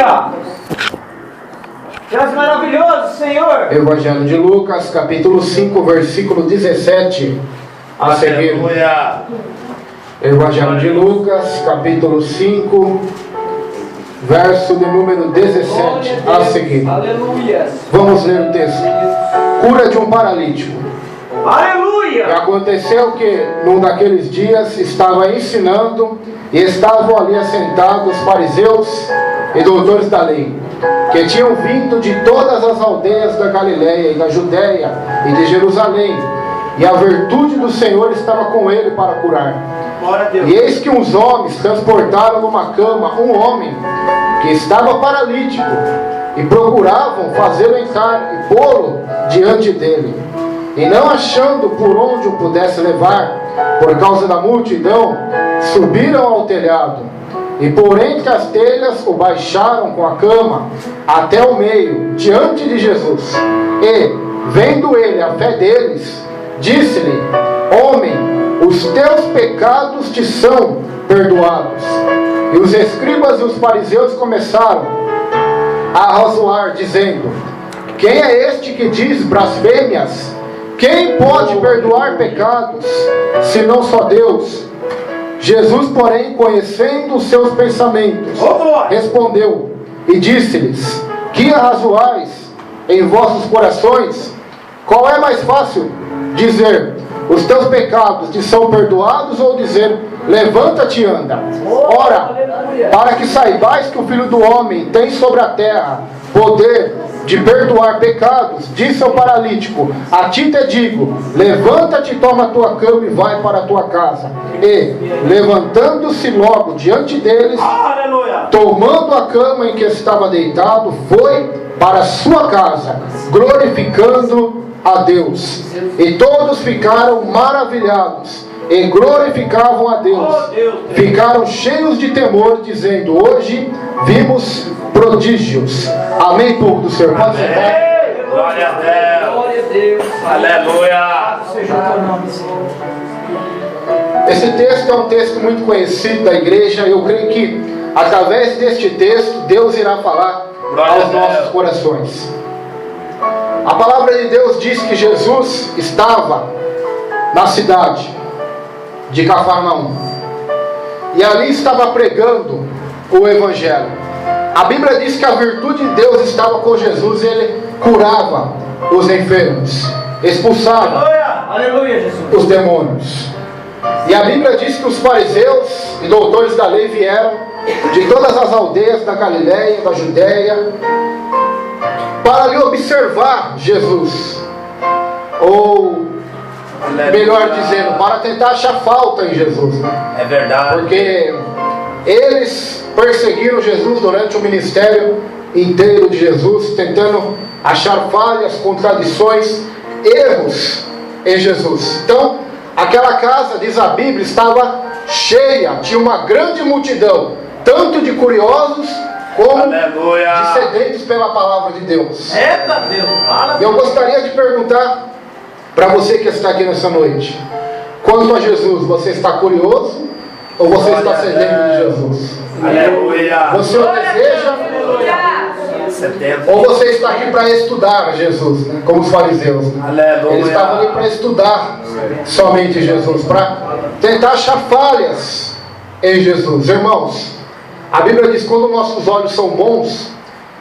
Aleluia! Deus maravilhoso, Senhor. Evangelho de Lucas, capítulo 5, versículo 17 a seguir. Aleluia. Evangelho de Lucas, capítulo 5, verso de número 17 a seguir. Aleluia. Vamos ler o texto. Cura de um paralítico. E Aleluia. aconteceu que, num daqueles dias, estava ensinando, e estavam ali assentados fariseus e doutores da lei, que tinham vindo de todas as aldeias da Galiléia e da Judéia e de Jerusalém, e a virtude do Senhor estava com ele para curar. Glória a Deus. E eis que uns homens transportaram numa cama um homem que estava paralítico, e procuravam fazê-lo entrar e pô-lo diante dele. E não achando por onde o pudesse levar, por causa da multidão, subiram ao telhado, e por entre as telhas o baixaram com a cama até o meio, diante de Jesus. E, vendo ele a fé deles, disse-lhe: Homem, os teus pecados te são perdoados. E os escribas e os fariseus começaram a arrazoar, dizendo: Quem é este que diz blasfêmias? Quem pode perdoar pecados, senão só Deus? Jesus, porém, conhecendo os seus pensamentos, respondeu e disse-lhes: Que arrazoais em vossos corações? Qual é mais fácil, dizer: Os teus pecados te são perdoados, ou dizer: Levanta-te e anda? Ora, para que saibais que o Filho do Homem tem sobre a terra poder de perdoar pecados, disse ao paralítico: A ti te digo, levanta-te, toma a tua cama e vai para a tua casa. E, levantando-se logo diante deles, tomando a cama em que estava deitado, foi para a sua casa, glorificando a Deus. E todos ficaram maravilhados e glorificavam a Deus. Ficaram cheios de temor, dizendo: Hoje vimos prodígios. Amém, povo do Senhor. Pode ser. Glória a Deus. Glória a Deus. Aleluia. Seja o teu nome, Senhor. Esse texto é um texto muito conhecido da igreja. Eu creio que através deste texto Deus irá falar aos nossos corações. A palavra de Deus diz que Jesus estava na cidade de Cafarnaum, e ali estava pregando o Evangelho. A Bíblia diz que a virtude de Deus estava com Jesus, e ele curava os enfermos, expulsava Aleluia, Jesus. os demônios. E a Bíblia diz que os fariseus e doutores da lei vieram de todas as aldeias da Galiléia, da Judéia, para ali observar Jesus, ou melhor dizendo, para tentar achar falta em Jesus. É verdade. Porque eles perseguiram Jesus durante o ministério inteiro de Jesus, tentando achar falhas, contradições, erros em Jesus. Então, aquela casa, diz a Bíblia, estava cheia, tinha uma grande multidão, tanto de curiosos como Aleluia. de sedentos pela palavra de Deus. Eita Deus. Eu gostaria de perguntar para você que está aqui nessa noite: quanto a Jesus, você está curioso ou você está sedento de Jesus? Aleluia. Você o deseja ou você está aqui para estudar Jesus, né? Como os fariseus, né? Aleluia. Eles estavam ali para estudar somente Jesus, para tentar achar falhas em Jesus. Irmãos, a Bíblia diz que quando nossos olhos são bons,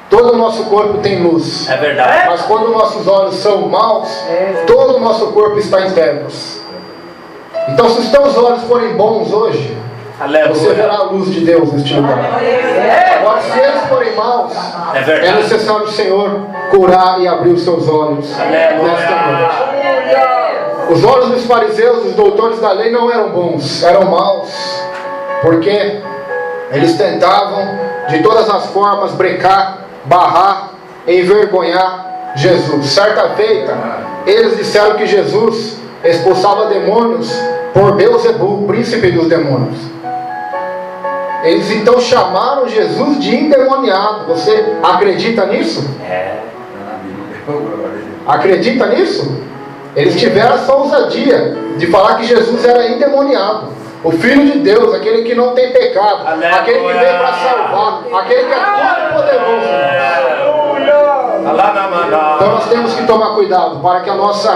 todo o nosso corpo tem luz. É verdade. Mas quando nossos olhos são maus, todo o nosso corpo está em trevas. Então, se os teus olhos forem bons hoje, você verá a luz de Deus neste lugar. Agora, se eles forem maus, é necessário o Senhor curar e abrir os seus olhos nesta noite. Os olhos dos fariseus, dos doutores da lei, não eram bons, eram maus, porque eles tentavam de todas as formas brecar, barrar, envergonhar Jesus. Certa feita, eles disseram que Jesus expulsava demônios por Beelzebul, príncipe dos demônios. Eles então chamaram Jesus de endemoniado. Você acredita nisso? Acredita nisso? Eles tiveram essa ousadia de falar que Jesus era endemoniado, o Filho de Deus, aquele que não tem pecado, aquele que veio para salvar, aquele que é todo poderoso. Então nós temos que tomar cuidado para que a nossa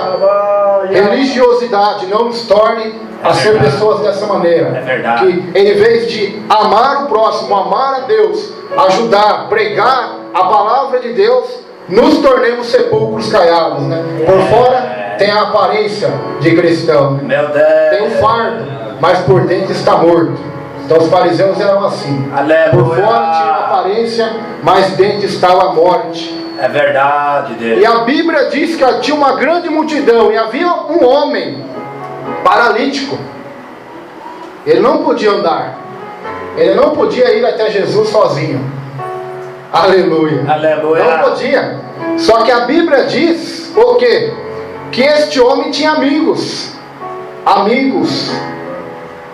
religiosidade não nos torne a ser pessoas dessa maneira. É verdade. Que em vez de amar o próximo, amar a Deus, ajudar, pregar a palavra de Deus, nos tornemos sepulcros caiados, né? Por fora tem a aparência de cristão, né? Meu Deus. Tem um fardo, mas por dentro está morto. Então os fariseus eram assim. Aleluia. Por fora tinha uma aparência, mas dentro estava a morte. É verdade, Deus. E a Bíblia diz que tinha uma grande multidão e havia um homem paralítico. Ele não podia andar. Ele não podia ir até Jesus sozinho. Aleluia. Aleluia. Não podia. Só que a Bíblia diz o quê? Que este homem tinha amigos. Amigos.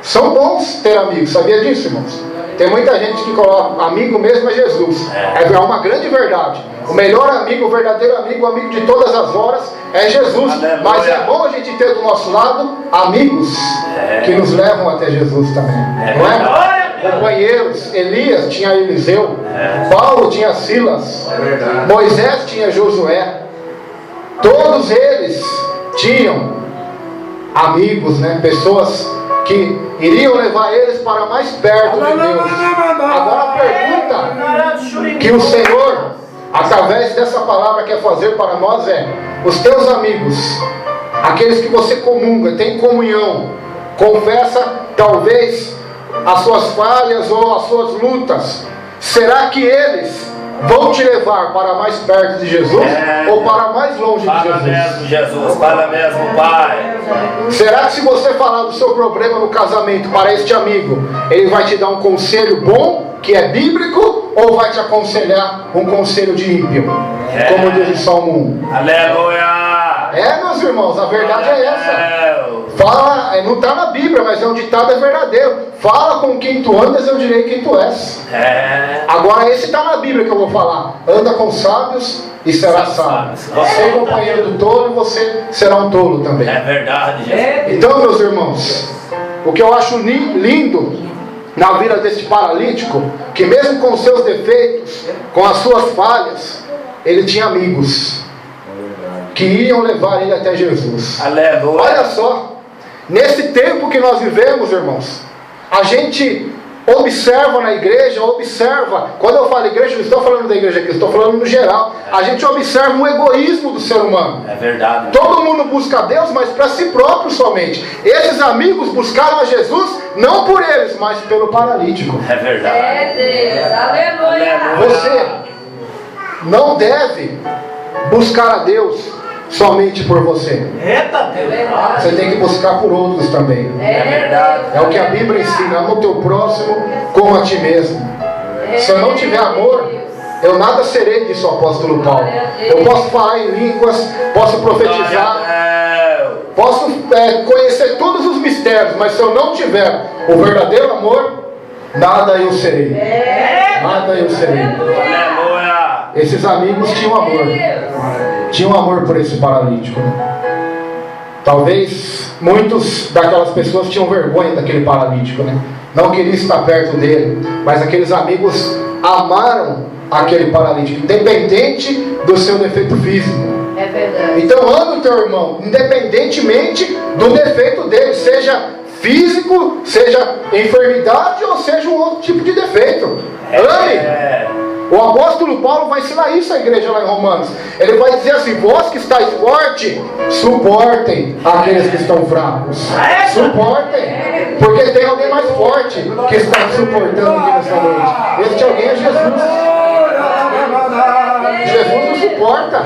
São bons ter amigos. Sabia disso, irmãos? Tem muita gente que coloca amigo mesmo é Jesus. É uma grande verdade. O melhor amigo, o verdadeiro amigo, o amigo de todas as horas é Jesus. Aleluia. Mas é bom a gente ter do nosso lado amigos que nos levam até Jesus também. Não é? Companheiros. Elias tinha Eliseu. Paulo tinha Silas. Moisés tinha Josué. Todos eles tinham amigos, né? Pessoas que iriam levar eles para mais perto de Deus. Agora a pergunta que o Senhor, através dessa palavra, quer fazer para nós é: os teus amigos, aqueles que você comunga, tem comunhão, confessa talvez as suas falhas ou as suas lutas, será que eles vão te levar para mais perto de Jesus ou para mais longe de Fala Jesus? mesmo, Jesus. Fala mesmo, Pai. Será que se você falar do seu problema no casamento para este amigo, ele vai te dar um conselho bom, que é bíblico, ou vai te aconselhar um conselho de ímpio? Como diz o Salmo 1. Aleluia. Meus irmãos, a verdade é essa. Fala, não está na Bíblia, mas é um ditado, é verdadeiro. Fala com quem tu andas, eu direi quem tu és. Agora esse está na Bíblia que eu vou falar. Anda com sábios e será sábio. Você é companheiro do tolo e você será um tolo também. É verdade, Jesus. Então, meus irmãos, o que eu acho lindo na vida desse paralítico, que mesmo com os seus defeitos, com as suas falhas, ele tinha amigos que iam levar ele até Jesus. Aleluia. Olha só, nesse tempo que nós vivemos, irmãos, a gente observa na igreja, quando eu falo igreja, não estou falando da igreja aqui, estou falando no geral. A gente observa um egoísmo do ser humano. É verdade. Todo mundo busca a Deus, mas para si próprio somente. Esses amigos buscaram a Jesus, não por eles, mas pelo paralítico. É verdade. É Deus, aleluia. Você não deve buscar a Deus somente por você. Eita Deus. Você tem que buscar por outros também. É verdade. É o que a Bíblia ensina: ama o teu próximo como a ti mesmo. Se eu não tiver amor, eu nada serei, disse o apóstolo Paulo. Eu posso falar em línguas, posso profetizar, posso conhecer todos os mistérios, mas se eu não tiver o verdadeiro amor, nada eu serei. Nada eu serei. Aleluia. Esses amigos tinham amor. Tinham amor por esse paralítico, né? Talvez muitos daquelas pessoas tinham vergonha daquele paralítico, né? Não queriam estar perto dele, mas aqueles amigos amaram aquele paralítico, independente do seu defeito físico. É verdade. Então ame o teu irmão, independentemente do defeito dele, seja físico, seja enfermidade ou seja um outro tipo de defeito. Ame! O apóstolo Paulo vai ensinar isso à igreja lá em Romanos. Ele vai dizer assim: vós que estáis forte, suportem aqueles que estão fracos. Suportem, porque tem alguém mais forte que está suportando aqui nessa noite. Este alguém é Jesus. Jesus nos suporta.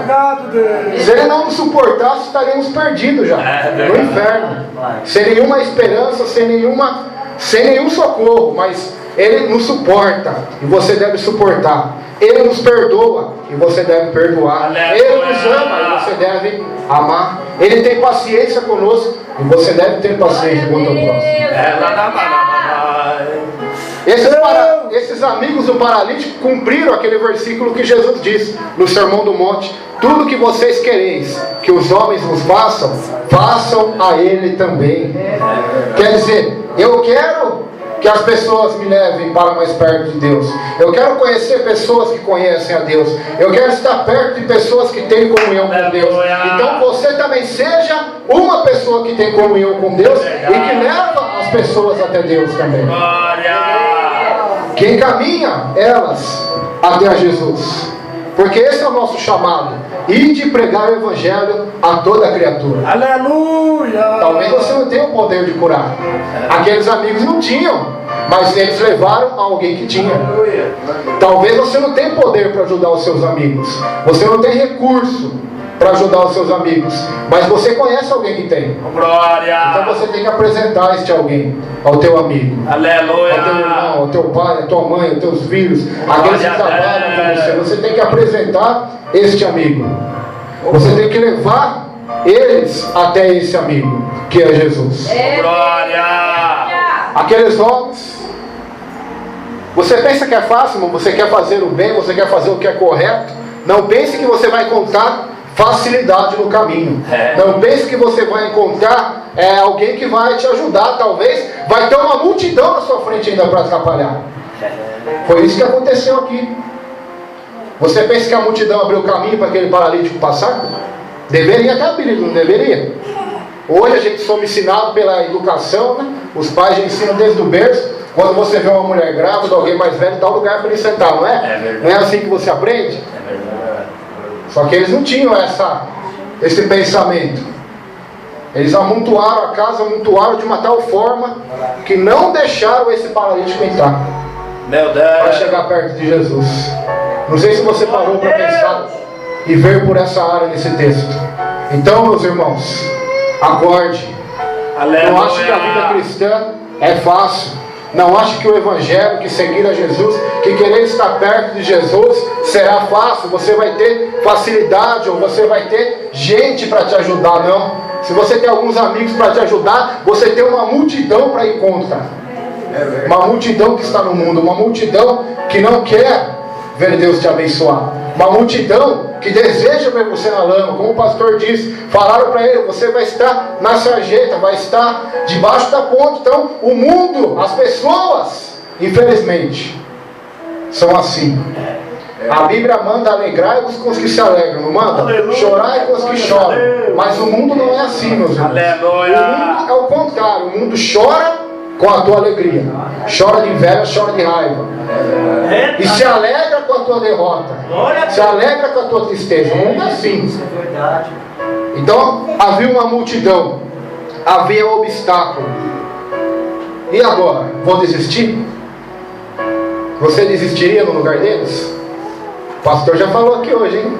Se ele não nos suportasse, estaríamos perdidos já no inferno, sem nenhuma esperança, sem nenhum socorro. Mas ele nos suporta e você deve suportar. Ele nos perdoa e você deve perdoar. Ele nos ama e você deve amar. Ele tem paciência conosco e você deve ter paciência com o teu próximo. Esses amigos do paralítico cumpriram aquele versículo que Jesus disse no Sermão do Monte: tudo que vocês quereis que os homens vos façam, façam a ele também. Quer dizer, eu quero que as pessoas me levem para mais perto de Deus. Eu quero conhecer pessoas que conhecem a Deus. Eu quero estar perto de pessoas que têm comunhão com Deus. Então você também seja uma pessoa que tem comunhão com Deus e que leva as pessoas até Deus também. Que encaminha elas até a Jesus. Porque esse é o nosso chamado. Ide pregar o Evangelho a toda criatura. Aleluia. Talvez você não tenha o poder de curar. Aqueles amigos não tinham, mas eles levaram a alguém que tinha. Talvez você não tenha poder para ajudar os seus amigos. Você não tem recurso para ajudar os seus amigos, mas você conhece alguém que tem. Glória. Então você tem que apresentar este alguém ao teu amigo, Aleluia. ao teu irmão, ao teu pai, à tua mãe, aos teus filhos, aqueles que trabalham com você. Você tem que apresentar este amigo. Você tem que levar eles até esse amigo, que é Jesus. Glória. Aqueles homens, você pensa que é fácil, você quer fazer o bem, você quer fazer o que é correto. Não pense que você vai encontrar facilidade no caminho. Não pense que você vai encontrar alguém que vai te ajudar. Talvez vai ter uma multidão na sua frente ainda para atrapalhar. Foi isso que aconteceu aqui. Você pensa que a multidão abriu caminho para aquele paralítico passar? Deveria ter abrido, não deveria? Hoje a gente somos ensinados pela educação, né? Os pais já ensinam desde o berço. Quando você vê uma mulher grávida, alguém mais velho, dá um lugar para ele sentar, não é? Não é assim que você aprende? Só que eles não tinham esse pensamento. Eles amontoaram a casa, amontoaram de uma tal forma que não deixaram esse paralítico entrar para chegar perto de Jesus. Não sei se você parou para pensar e ver por essa área nesse texto. Então, meus irmãos, acorde. Não ache que a vida cristã é fácil. Não ache que o Evangelho, que seguir a Jesus, que querer estar perto de Jesus será fácil. Você vai ter facilidade ou você vai ter gente para te ajudar. Não. Se você tem alguns amigos para te ajudar, você tem uma multidão para ir contra. Uma multidão que está no mundo, uma multidão que não quer ver Deus te abençoar. Uma multidão que deseja ver você na lama. Como o pastor disse, falaram para ele, você vai estar na sarjeta, vai estar debaixo da ponte. Então o mundo, as pessoas, infelizmente, são assim. A Bíblia manda alegrar-vos com os que se alegram, não manda? Chorar com os que choram. Mas o mundo não é assim, meus irmãos. O mundo é o contrário. O mundo chora com a tua alegria, chora de inveja, chora de raiva, e se alegra com a tua derrota, se alegra com a tua tristeza. O mundo é assim. Então havia uma multidão, havia um obstáculo. E agora? Vou desistir? Você desistiria no lugar deles? O pastor já falou aqui hoje, hein?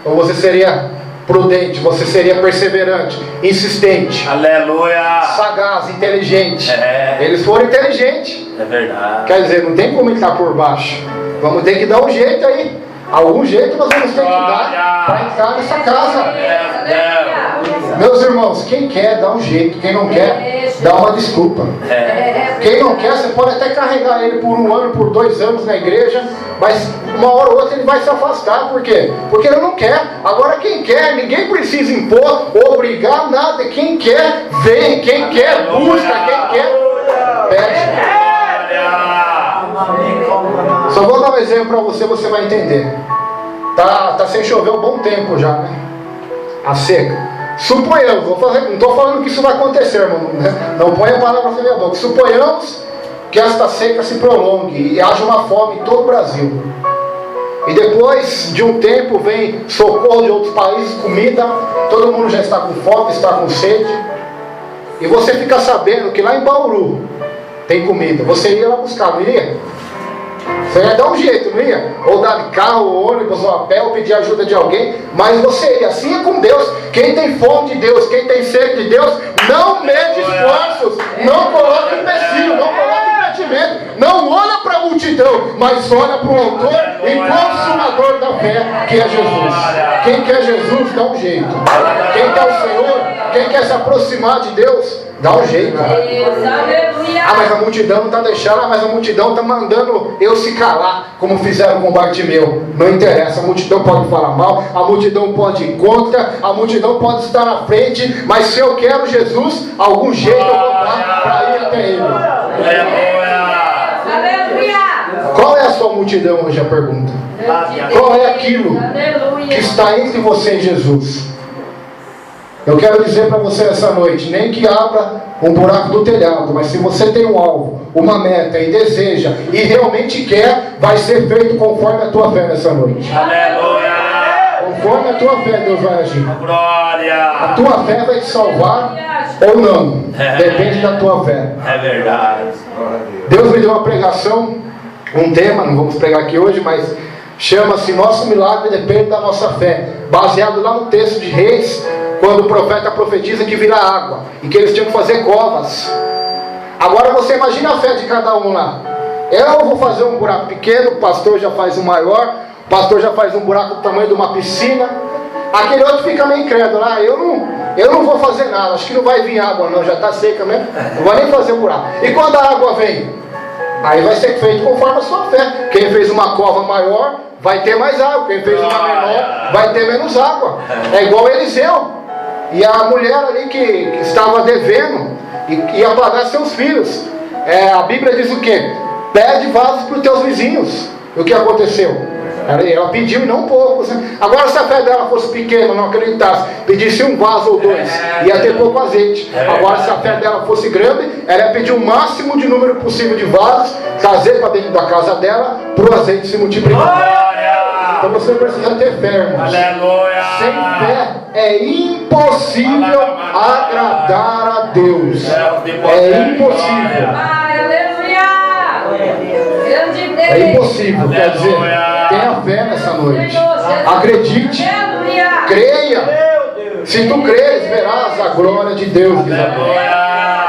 Ou você seria prudente, você seria perseverante, insistente, aleluia, sagaz, inteligente. Eles foram inteligentes. É verdade. Quer dizer, não tem como entrar por baixo. Vamos ter que dar um jeito aí. Algum jeito nós vamos ter que dar para entrar nessa casa. Meus irmãos, quem quer dá um jeito, quem não quer dá uma desculpa. Quem não quer, você pode até carregar ele por 1 ano, por 2 anos na igreja, mas uma hora ou outra ele vai se afastar. Por quê? Porque ele não quer. Agora quem quer, ninguém precisa impor, obrigar nada. Quem quer, vem. Quem quer, busca. Quem quer, pede. Só vou dar um exemplo para você, você vai entender. Tá sem chover um bom tempo já, né? A seca. Suponhamos, não estou falando que isso vai acontecer, irmão, né? Não ponha a palavra na minha boca. Suponhamos que esta seca se prolongue e haja uma fome em todo o Brasil. E depois de um tempo vem socorro de outros países, comida, todo mundo já está com fome, está com sede. E você fica sabendo que lá em Bauru tem comida. Você iria lá buscar, não iria? Você ia dar um jeito, não ia? Ou dar de carro, ou ônibus, ou a pé, ou pedir ajuda de alguém. Mas você ia. Assim é com Deus. Quem tem fome de Deus, quem tem sede de Deus, não mede esforços, não coloca empecilho, não coloca impedimento, não olha para a multidão, mas olha para o autor e consumador da fé, que é Jesus. Quem quer Jesus, dá um jeito. Quem quer o Senhor, quem quer se aproximar de Deus, dá um jeito. Mas a multidão não está deixando, mas a multidão está mandando eu se calar, como fizeram com Bartimeu. Não interessa, a multidão pode falar mal, a multidão pode ir contra, a multidão pode estar na frente, mas se eu quero Jesus, algum jeito eu vou dar para ir até Ele. Aleluia. Qual é a sua multidão hoje? A pergunta. Qual é aquilo que está entre você e Jesus? Eu quero dizer para você essa noite, nem que abra um buraco do telhado, mas se você tem um alvo, uma meta e deseja e realmente quer, vai ser feito conforme a tua fé nessa noite. Aleluia. Conforme a tua fé, Deus vai agir. Glória. A tua fé vai te salvar ou não. Depende da tua fé. É verdade. Deus me deu uma pregação, um tema, não vamos pregar aqui hoje, mas chama-se Nosso Milagre Depende da Nossa Fé. Baseado lá no texto de Reis, quando o profeta profetiza que virá água e que eles tinham que fazer covas. Agora você imagina a fé de cada um lá. Eu vou fazer um buraco pequeno, o pastor já faz um maior, o pastor já faz um buraco do tamanho de uma piscina. Aquele outro fica meio incrédulo. Eu não vou fazer nada, acho que não vai vir água não, já está seca mesmo, não vai nem fazer um buraco. E quando a água vem? Aí vai ser feito conforme a sua fé. Quem fez uma cova maior vai ter mais água, quem fez uma menor vai ter menos água. É igual Eliseu e a mulher ali que estava devendo e ia pagar seus filhos. A Bíblia diz o quê? Pede vasos para os teus vizinhos. E o que aconteceu? Ela pediu e não poucos. Agora, se a fé dela fosse pequena, não acreditasse, pedisse um vaso ou dois, ia ter pouco azeite. Agora, se a fé dela fosse grande, ela ia pedir o máximo de número possível de vasos, trazer para dentro da casa dela, para o azeite se multiplicar. Então você precisa ter fé, irmãos. Sem fé é impossível agradar a Deus. É impossível. É impossível, quer dizer, tenha fé nessa noite. Acredite, creia. Se tu creres, verás a glória de Deus.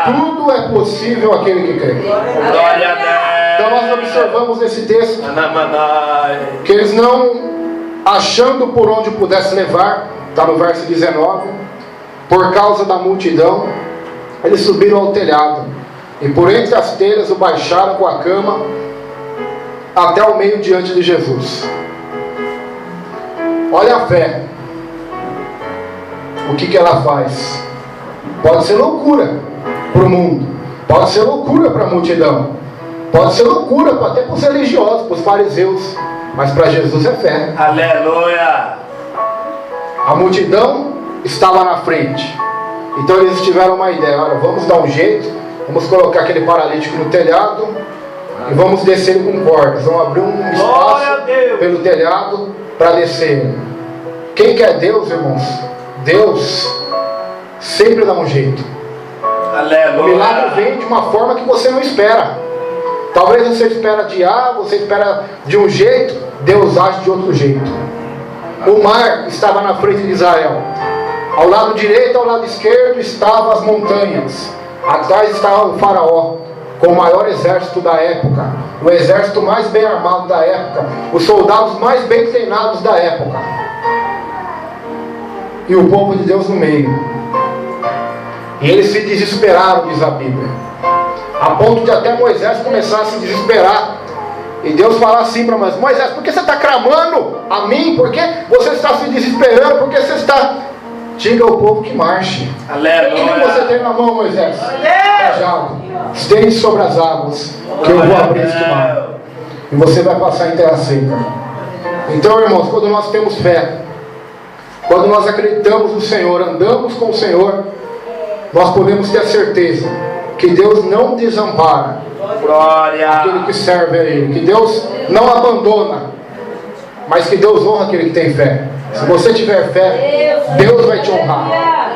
Tudo é possível aquele que crê. Glória a Deus. Então nós observamos nesse texto que eles não, achando por onde pudesse levar, está no verso 19, por causa da multidão, eles subiram ao telhado e por entre as telhas o baixaram com a cama até o meio diante de Jesus. Olha a fé. O que ela faz? Pode ser loucura para o mundo, pode ser loucura para a multidão, pode ser loucura até para os religiosos, para os fariseus, mas para Jesus é fé. Aleluia. A multidão estava na frente, então eles tiveram uma ideia: olha, vamos dar um jeito, vamos colocar aquele paralítico no telhado e vamos descer ele com cordas, vamos abrir um espaço pelo telhado para descer. Quem quer Deus, irmãos? Deus sempre dá um jeito. Aleluia. O milagre vem de uma forma que você não espera. Talvez você espera de A, você espera de um jeito, Deus age de outro jeito. O mar estava na frente de Israel. Ao lado direito e ao lado esquerdo estavam as montanhas. Atrás estava o faraó, com o maior exército da época, o exército mais bem armado da época, os soldados mais bem treinados da época, e o povo de Deus no meio. E eles se desesperaram, diz a Bíblia, a ponto de até Moisés começar a se desesperar. E Deus fala assim para Moisés: por que você está clamando a mim? Por que você está se desesperando? Por que você está... Diga ao povo que marche. Aleluia. O que você tem na mão, Moisés? Cajado. Estende sobre as águas, que eu vou abrir este mar, e você vai passar em terra seca. Então, irmãos, quando nós temos fé, quando nós acreditamos no Senhor, andamos com o Senhor, nós podemos ter a certeza que Deus não desampara Glória. aquele que serve a Ele, que Deus não abandona, mas que Deus honra aquele que tem fé. Se você tiver fé, Deus vai te honrar.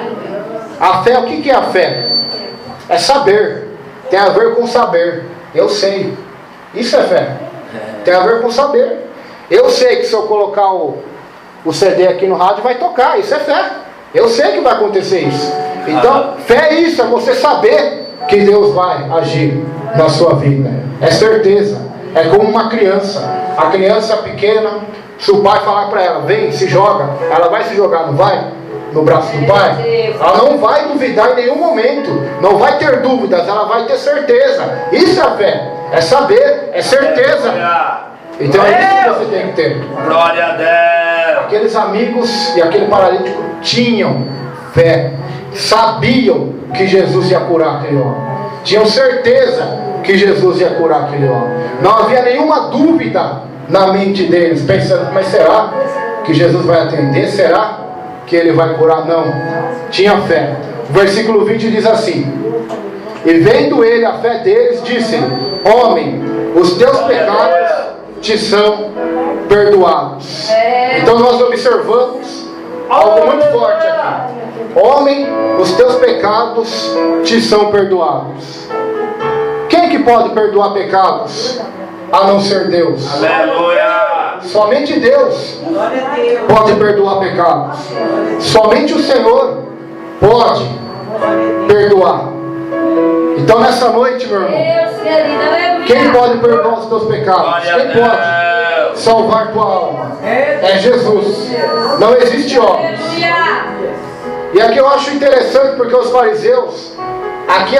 A fé, o que é a fé? É saber. Tem a ver com saber. Eu sei. Isso é fé. Tem a ver com saber. Eu sei que se eu colocar o CD aqui no rádio vai tocar. Isso é fé. Eu sei que vai acontecer isso. Então, fé é isso, é você saber que Deus vai agir na sua vida. É certeza. É como uma criança. A criança pequena, se o pai falar para ela: vem, se joga, ela vai se jogar, não vai? No braço do pai. Ela não vai duvidar em nenhum momento. Não vai ter dúvidas, ela vai ter certeza. Isso é fé. É saber, é certeza. Então é isso que você tem que ter. Glória a Deus. Aqueles amigos e aquele paralítico tinham fé. Sabiam que Jesus ia curar aquele homem. Tinham certeza que Jesus ia curar aquele homem. Não havia nenhuma dúvida na mente deles, pensando, mas será que Jesus vai atender? Será que ele vai curar? Não, tinha fé. O versículo 20 diz assim: e vendo ele a fé deles, disse-lhe: homem, os teus pecados te são perdoados. Então nós observamos algo muito forte aqui. Homem, os teus pecados te são perdoados. Quem que pode perdoar pecados a não ser Deus? Aleluia. Somente Deus pode perdoar pecados. Somente o Senhor pode perdoar. Então nessa noite, meu irmão, quem pode perdoar os teus pecados? Quem pode salvar tua alma? É Jesus. Não existe homens. E aqui eu acho interessante, porque os fariseus, aqui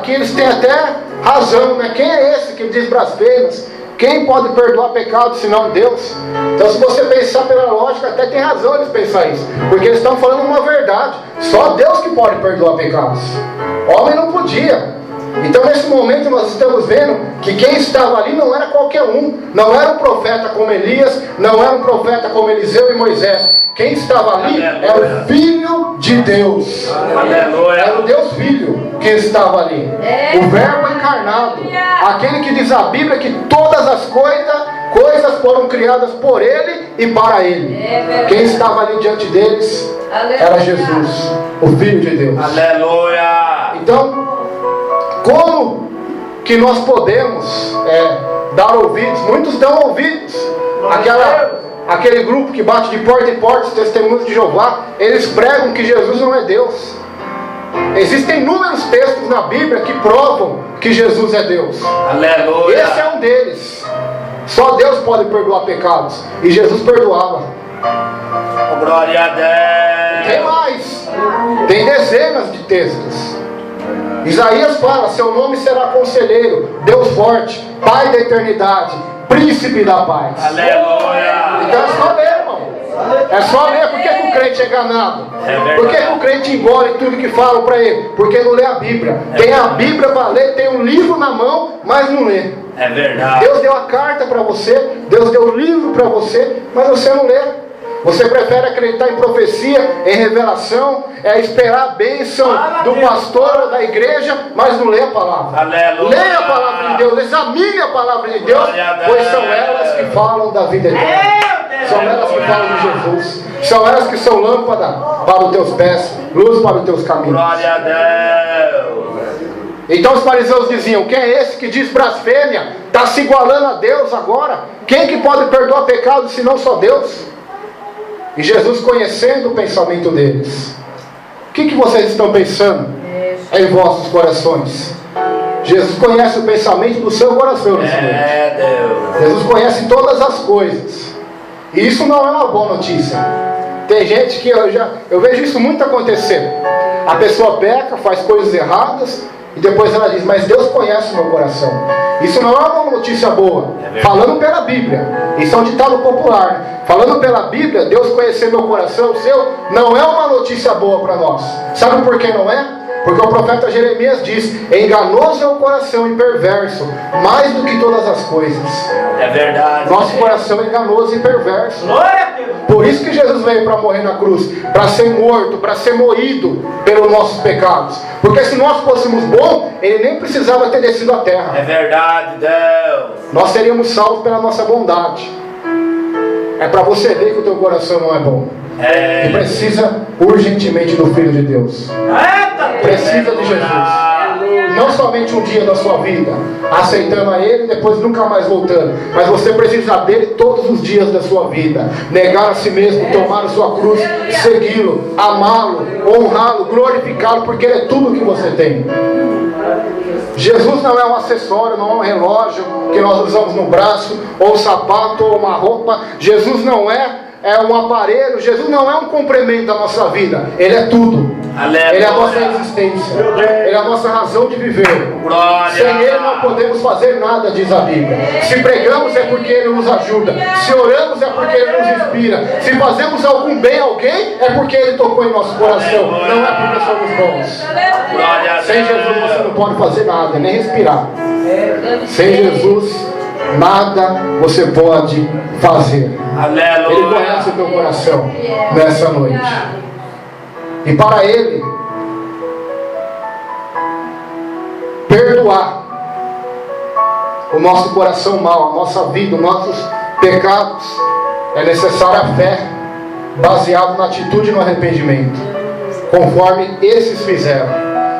eles têm até razão, né? Quem é esse que diz blasfêmias? Quem pode perdoar pecados senão Deus? Então, se você pensar pela lógica, até tem razão eles pensar isso, porque eles estão falando uma verdade. Só Deus que pode perdoar pecados. Homem não podia. Então, nesse momento, nós estamos vendo que quem estava ali não era qualquer um. Não era um profeta como Elias, não era um profeta como Eliseu e Moisés. Quem estava ali era o Filho de Deus. Aleluia. Era o Deus Filho que estava ali. O Verbo encarnado. Aquele que diz a Bíblia que todas as coisas foram criadas por Ele e para Ele. Quem estava ali diante deles era Jesus, o Filho de Deus. Aleluia. Então, como que nós podemos dar ouvidos? Muitos dão ouvidos. Aquele grupo que bate de porta em porta, os testemunhos de Jeová, eles pregam que Jesus não é Deus. Existem inúmeros textos na Bíblia que provam que Jesus é Deus. Aleluia. Esse é um deles. Só Deus pode perdoar pecados. E Jesus perdoava. Glória a Deus. Tem mais. Tem dezenas de textos. Isaías fala: seu nome será Conselheiro, Deus Forte, Pai da Eternidade, Príncipe da Paz. Aleluia. Então é só ler, irmão. É só ler. Por que o crente é enganado? Por que o crente engole tudo que falam para ele? Porque não lê a Bíblia. Tem a Bíblia para ler, tem um livro na mão, mas não lê. É verdade. Deus deu a carta para você, Deus deu o livro para você, mas você não lê. Você prefere acreditar em profecia, em revelação, esperar a bênção do pastor ou da igreja, mas não lê a palavra. Aleluia. Leia a palavra de Deus, examine a palavra de Deus, pois são elas que falam da vida eterna. São elas que falam de Jesus. São elas que são lâmpada para os teus pés, luz para os teus caminhos. Glória a Deus. Então os fariseus diziam: quem é esse que diz blasfêmia? Está se igualando a Deus agora? Quem que pode perdoar pecados senão só Deus? E Jesus, conhecendo o pensamento deles: o que vocês estão pensando em vossos corações? Jesus conhece o pensamento do seu coração nessa noite. Deus. Jesus conhece todas as coisas. E isso não é uma boa notícia. Tem gente que eu vejo isso muito acontecer. A pessoa peca, faz coisas erradas, e depois ela diz: mas Deus conhece o meu coração. Isso não é uma notícia boa. Falando pela Bíblia, isso é um ditado popular, né? Falando pela Bíblia, Deus conhecer meu coração, o seu, não é uma notícia boa para nós. Sabe por que não é? Porque o profeta Jeremias diz: enganoso é o coração e perverso, mais do que todas as coisas. É verdade. Nosso coração é enganoso e perverso. Glória a Deus. Por isso que Jesus veio para morrer na cruz, para ser morto, para ser moído pelos nossos pecados. Porque se nós fôssemos bons, Ele nem precisava ter descido à terra. É verdade, Deus. Nós seríamos salvos pela nossa bondade. É para você ver que o teu coração não é bom. E precisa urgentemente do Filho de Deus. Precisa de Jesus. Não somente um dia da sua vida, aceitando a Ele e depois nunca mais voltando, mas você precisa dele todos os dias da sua vida. Negar a si mesmo, tomar a sua cruz, segui-lo, amá-lo, honrá-lo, glorificá-lo, porque Ele é tudo que você tem. Jesus não é um acessório, não é um relógio que nós usamos no braço, ou um sapato, ou uma roupa. Jesus não é um aparelho. Jesus não é um complemento da nossa vida. Ele é tudo. Aleluia. Ele é a nossa existência. Ele é a nossa razão de viver. Glória. Sem Ele não podemos fazer nada, diz a Bíblia. Se pregamos é porque Ele nos ajuda. Se oramos é porque Ele nos inspira. Se fazemos algum bem a alguém é porque Ele tocou em nosso coração. Não é porque somos bons. Glória a Sem Jesus Deus. você não pode fazer nada, nem respirar. Sem Jesus, nada você pode fazer. Ele Aleluia. conhece o teu coração nessa noite. E para Ele, perdoar o nosso coração mau, a nossa vida, os nossos pecados, é necessária a fé, baseado na atitude e no arrependimento, conforme esses fizeram.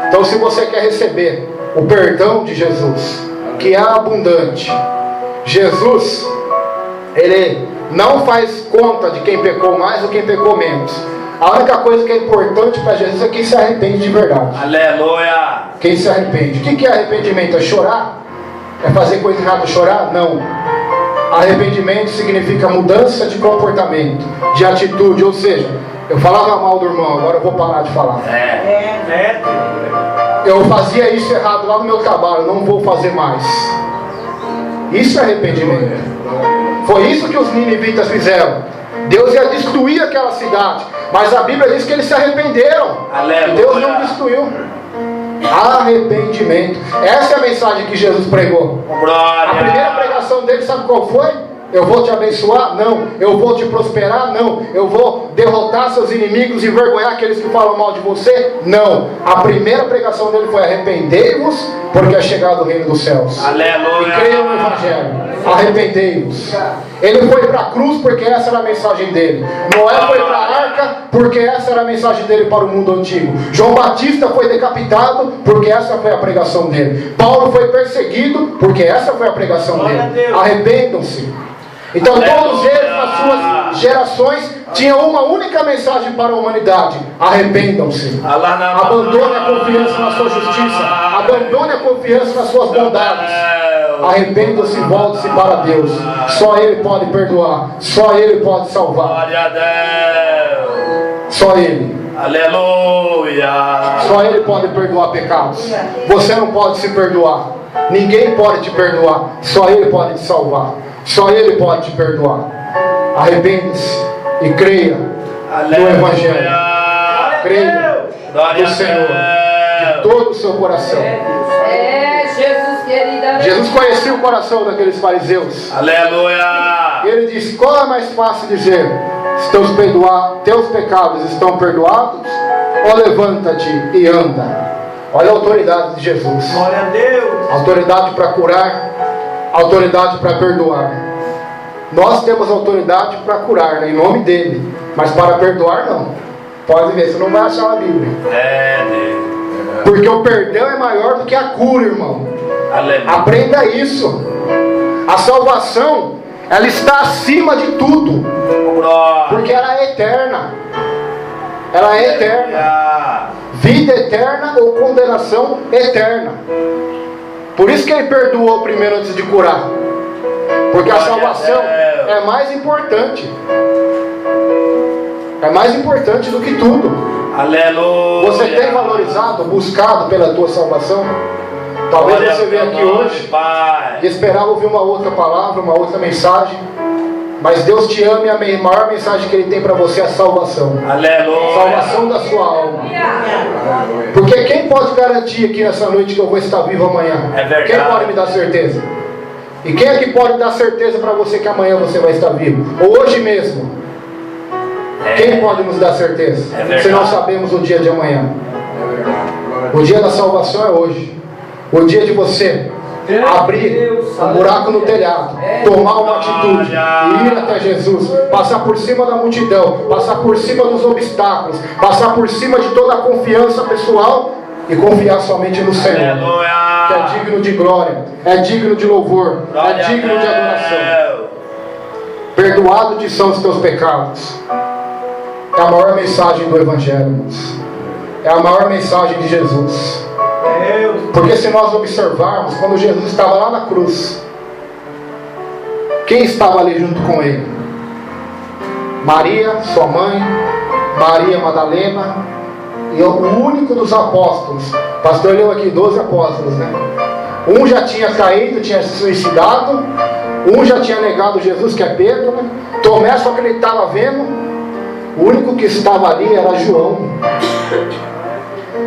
Então, se você quer receber o perdão de Jesus, que é abundante, Jesus, Ele não faz conta de quem pecou mais ou quem pecou menos. A única coisa que é importante para Jesus é quem se arrepende de verdade. Aleluia. Quem se arrepende. O que é arrependimento? É chorar? É fazer coisa errada chorar? Não. Arrependimento significa mudança de comportamento, de atitude. Ou seja, eu falava mal do irmão, agora eu vou parar de falar. Eu fazia isso errado lá no meu trabalho, não vou fazer mais. Isso é arrependimento. Foi isso que os ninivitas fizeram. Deus ia destruir aquela cidade, mas a Bíblia diz que eles se arrependeram. Aleluia. E Deus não destruiu. Arrependimento. Essa é a mensagem que Jesus pregou. Glória. A primeira pregação dele, sabe qual foi? Eu vou te abençoar? Não. Eu vou te prosperar? Não. Eu vou derrotar seus inimigos e envergonhar aqueles que falam mal de você? Não. A primeira pregação dele foi: arrependei-vos, porque é chegado o reino dos céus. Aleluia. E creiam no Evangelho. Arrependei-vos. Ele foi para a cruz porque essa era a mensagem dele. Noé foi para a arca porque essa era a mensagem dele para o mundo antigo. João Batista foi decapitado porque essa foi a pregação dele. Paulo foi perseguido porque essa foi a pregação dele. Arrependam-se. Então todos eles, nas suas gerações, tinham uma única mensagem para a humanidade: arrependam-se. Abandone a confiança na sua justiça. Abandone a confiança nas suas bondades. Arrependam-se e volte-se para Deus. Só Ele pode perdoar. Só Ele pode salvar. Glória a Deus. Só Ele. Aleluia. Só Ele pode perdoar pecados. Você não pode se perdoar. Ninguém pode te perdoar. Só Ele pode te salvar. Só Ele pode te perdoar. Arrependa-se e creia no Evangelho. Creia no Senhor de todo o seu coração. Jesus querido. Jesus conhecia o coração daqueles fariseus. Aleluia. E Ele disse: qual é mais fácil dizer, teus pecados estão perdoados, ou levanta-te e anda? Olha a autoridade de Jesus. Glória a Deus. Autoridade para curar, autoridade para perdoar. Nós temos autoridade para curar, né, em nome dele, mas para perdoar não. Pode ver, você não vai achar na Bíblia. Deus. Porque o perdão é maior do que a cura, irmão. Aleluia. Aprenda isso. A salvação, ela está acima de tudo, Glória. porque ela é eterna. Ela é eterna. Vida eterna ou condenação eterna. Por isso que Ele perdoou primeiro antes de curar. Porque a salvação é mais importante. É mais importante do que tudo. Aleluia. Você tem valorizado, buscado pela tua salvação? Talvez Glória você veja ao aqui teu nome, hoje Pai. e esperava ouvir uma outra palavra, uma outra mensagem. Mas Deus te ama e a maior mensagem que Ele tem para você é a salvação. Aleluia. Salvação da sua alma. Porque quem pode garantir aqui nessa noite que eu vou estar vivo amanhã? É verdade. Quem pode me dar certeza? E quem é que pode dar certeza para você que amanhã você vai estar vivo? Ou hoje mesmo? Quem pode nos dar certeza? É verdade. Se não sabemos o dia de amanhã. O dia da salvação é hoje. O dia de você abrir um buraco no telhado, tomar uma atitude e ir até Jesus, passar por cima da multidão, passar por cima dos obstáculos, passar por cima de toda a confiança pessoal e confiar somente no Senhor, que é digno de glória, é digno de louvor, é digno de adoração. Perdoado te são os teus pecados. É a maior mensagem do Evangelho, irmãos. É a maior mensagem de Jesus. Porque se nós observarmos, quando Jesus estava lá na cruz, quem estava ali junto com Ele? Maria, sua mãe, Maria Madalena, e o único dos apóstolos. O pastor leu aqui 12 apóstolos, né? Um já tinha caído, tinha se suicidado. Um já tinha negado Jesus, que é Pedro, né? Tomé só acreditava vendo. O único que estava ali era João.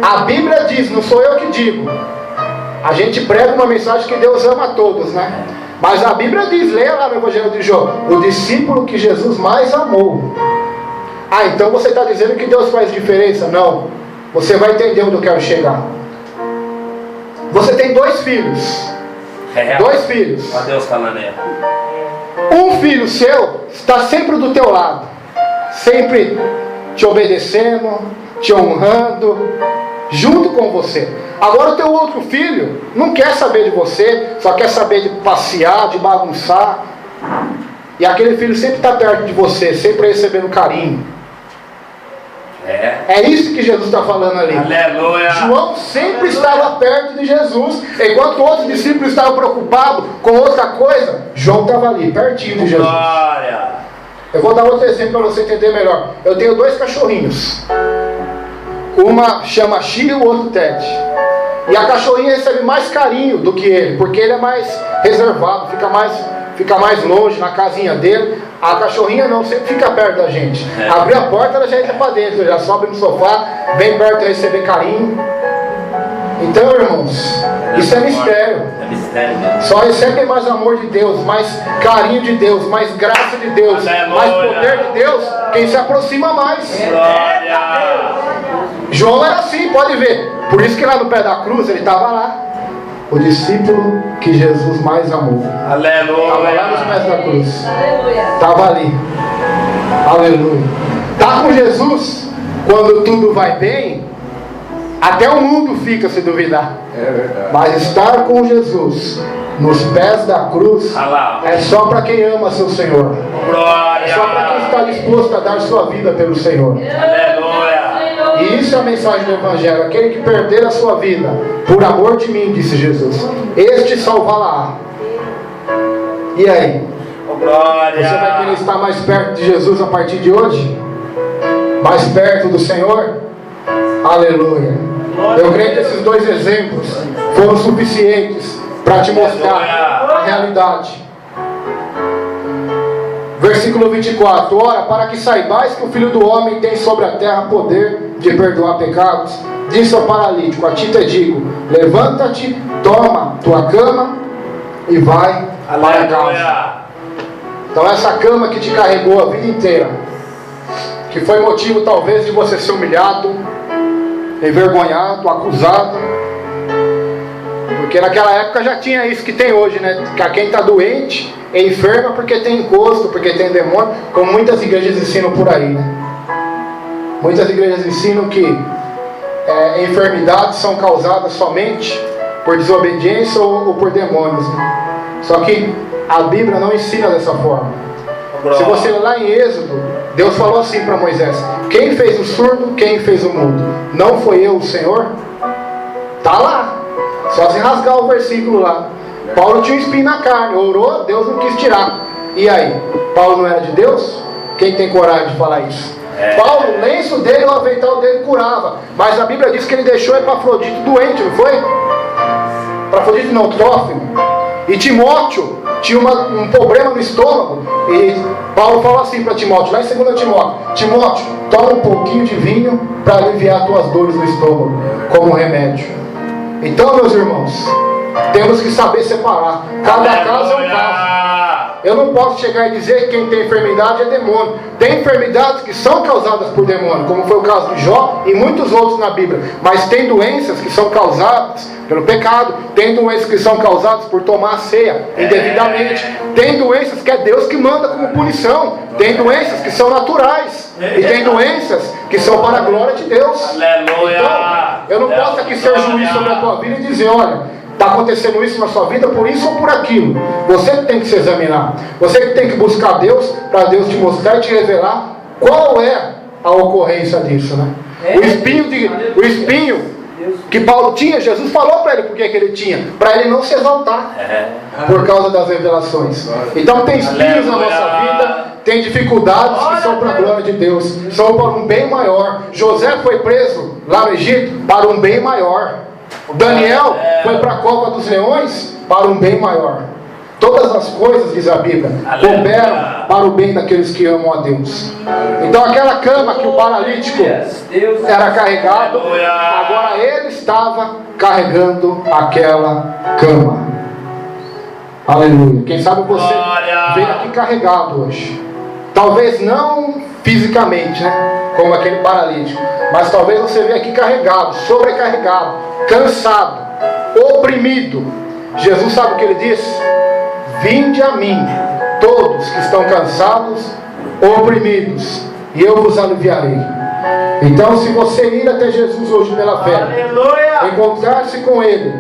A Bíblia diz, não sou eu que digo. A gente prega uma mensagem que Deus ama a todos, né? Mas a Bíblia diz, leia lá no Evangelho de João, o discípulo que Jesus mais amou. Ah, então você está dizendo que Deus faz diferença? Não. Você vai entender onde eu quero chegar. Você tem 2 filhos. 2 filhos. Ó Deus Cananeia. Um filho seu está sempre do teu lado, sempre te obedecendo, te honrando, junto com você. Agora o teu outro filho não quer saber de você, só quer saber de passear, de bagunçar. E aquele filho sempre está perto de você, sempre recebendo carinho. É isso que Jesus está falando ali. Aleluia. João sempre estava perto de Jesus, enquanto outros discípulos estavam preocupados com outra coisa. João estava ali, pertinho de Jesus. Glória. Eu vou dar outro exemplo para você entender melhor. Eu tenho 2 cachorrinhos. Uma chama Chi e o outro Ted. E a cachorrinha recebe mais carinho do que ele, porque ele é mais reservado, fica mais longe na casinha dele. A cachorrinha não, sempre fica perto da gente. Abrir a porta, ela já entra para dentro, já sobe no sofá, bem perto de receber carinho. Então, irmãos, isso é mistério. É mistério mesmo. Só recebe mais amor de Deus, mais carinho de Deus, mais graça de Deus, Aleluia. mais poder de Deus, quem se aproxima mais. Glória. João era assim, pode ver. Por isso que lá no pé da cruz ele estava lá. O discípulo que Jesus mais amou. Estava lá nos pés da cruz. Estava ali. Aleluia. Tá com Jesus, quando tudo vai bem, até o mundo fica se duvidar. É verdade. Mas estar com Jesus nos pés da cruz é só para quem ama seu Senhor. Glória. É só para quem está disposto a dar sua vida pelo Senhor. Aleluia. E isso é a mensagem do Evangelho. Aquele que perder a sua vida por amor de mim, disse Jesus, este salvá-la. E aí? Glória. Você vai querer estar mais perto de Jesus a partir de hoje? Mais perto do Senhor? Aleluia. Eu creio que esses 2 exemplos foram suficientes para te mostrar a realidade. Versículo 24. Ora, para que saibais que o Filho do Homem tem sobre a terra poder de perdoar pecados, disse ao paralítico: a ti te digo, levanta-te, toma tua cama e vai para casa. Então essa cama que te carregou a vida inteira, que foi motivo talvez de você ser humilhado, envergonhado, acusado, porque naquela época já tinha isso que tem hoje, né? Que quem está doente é enferma porque tem encosto, porque tem demônio, como muitas igrejas ensinam por aí, né? Muitas igrejas ensinam que enfermidades são causadas somente por desobediência ou por demônios, né? Só que a Bíblia não ensina dessa forma. Se você ler lá em Êxodo, Deus falou assim para Moisés: quem fez o surdo, quem fez o mudo? Não foi eu, o Senhor? Está lá. Só se rasgar o versículo lá. Paulo tinha um espinho na carne, orou, Deus não quis tirar. E aí? Paulo não era de Deus? Quem tem coragem de falar isso? Paulo, o lenço dele, o avental dele curava. Mas a Bíblia diz que ele deixou Epafrodito doente, não foi? Epafrodito não, Trófimo. E Timóteo tinha um problema no estômago. E Paulo falou assim para Timóteo, lá em 2 Timóteo: Timóteo, toma um pouquinho de vinho para aliviar as tuas dores no estômago, como remédio. Então, meus irmãos, temos que saber separar. Cada caso é um caso. Eu não posso chegar e dizer que quem tem enfermidade é demônio. Tem enfermidades que são causadas por demônio, como foi o caso de Jó e muitos outros na Bíblia. Mas tem doenças que são causadas pelo pecado. Tem doenças que são causadas por tomar a ceia indevidamente. Tem doenças que é Deus que manda como punição. Tem doenças que são naturais. E tem doenças que são para a glória de Deus. Aleluia. Então, eu não posso aqui ser juiz sobre a tua vida e dizer: olha, está acontecendo isso na sua vida por isso ou por aquilo. Você que tem que se examinar. Você que tem que buscar Deus, para Deus te mostrar e te revelar qual é a ocorrência disso, né? O espinho que Paulo tinha, Jesus falou para ele por que ele tinha, para ele não se exaltar por causa das revelações. Então tem espinhos na nossa vida, tem dificuldades que são para a glória de Deus, são para um bem maior. José foi preso lá no Egito para um bem maior. Daniel foi para a cova dos leões para um bem maior. Todas as coisas, diz a Bíblia, cooperam para o bem daqueles que amam a Deus. Então aquela cama que o paralítico era carregado, agora ele estava carregando aquela cama. Aleluia. Quem sabe você veio aqui carregado hoje. Talvez não fisicamente, né? Como aquele paralítico. Mas talvez você veio aqui carregado, sobrecarregado, cansado, oprimido. Jesus sabe o que ele disse? Vinde a mim, todos que estão cansados, oprimidos, e eu vos aliviarei. Então, se você ir até Jesus hoje pela fé, encontrar-se com Ele,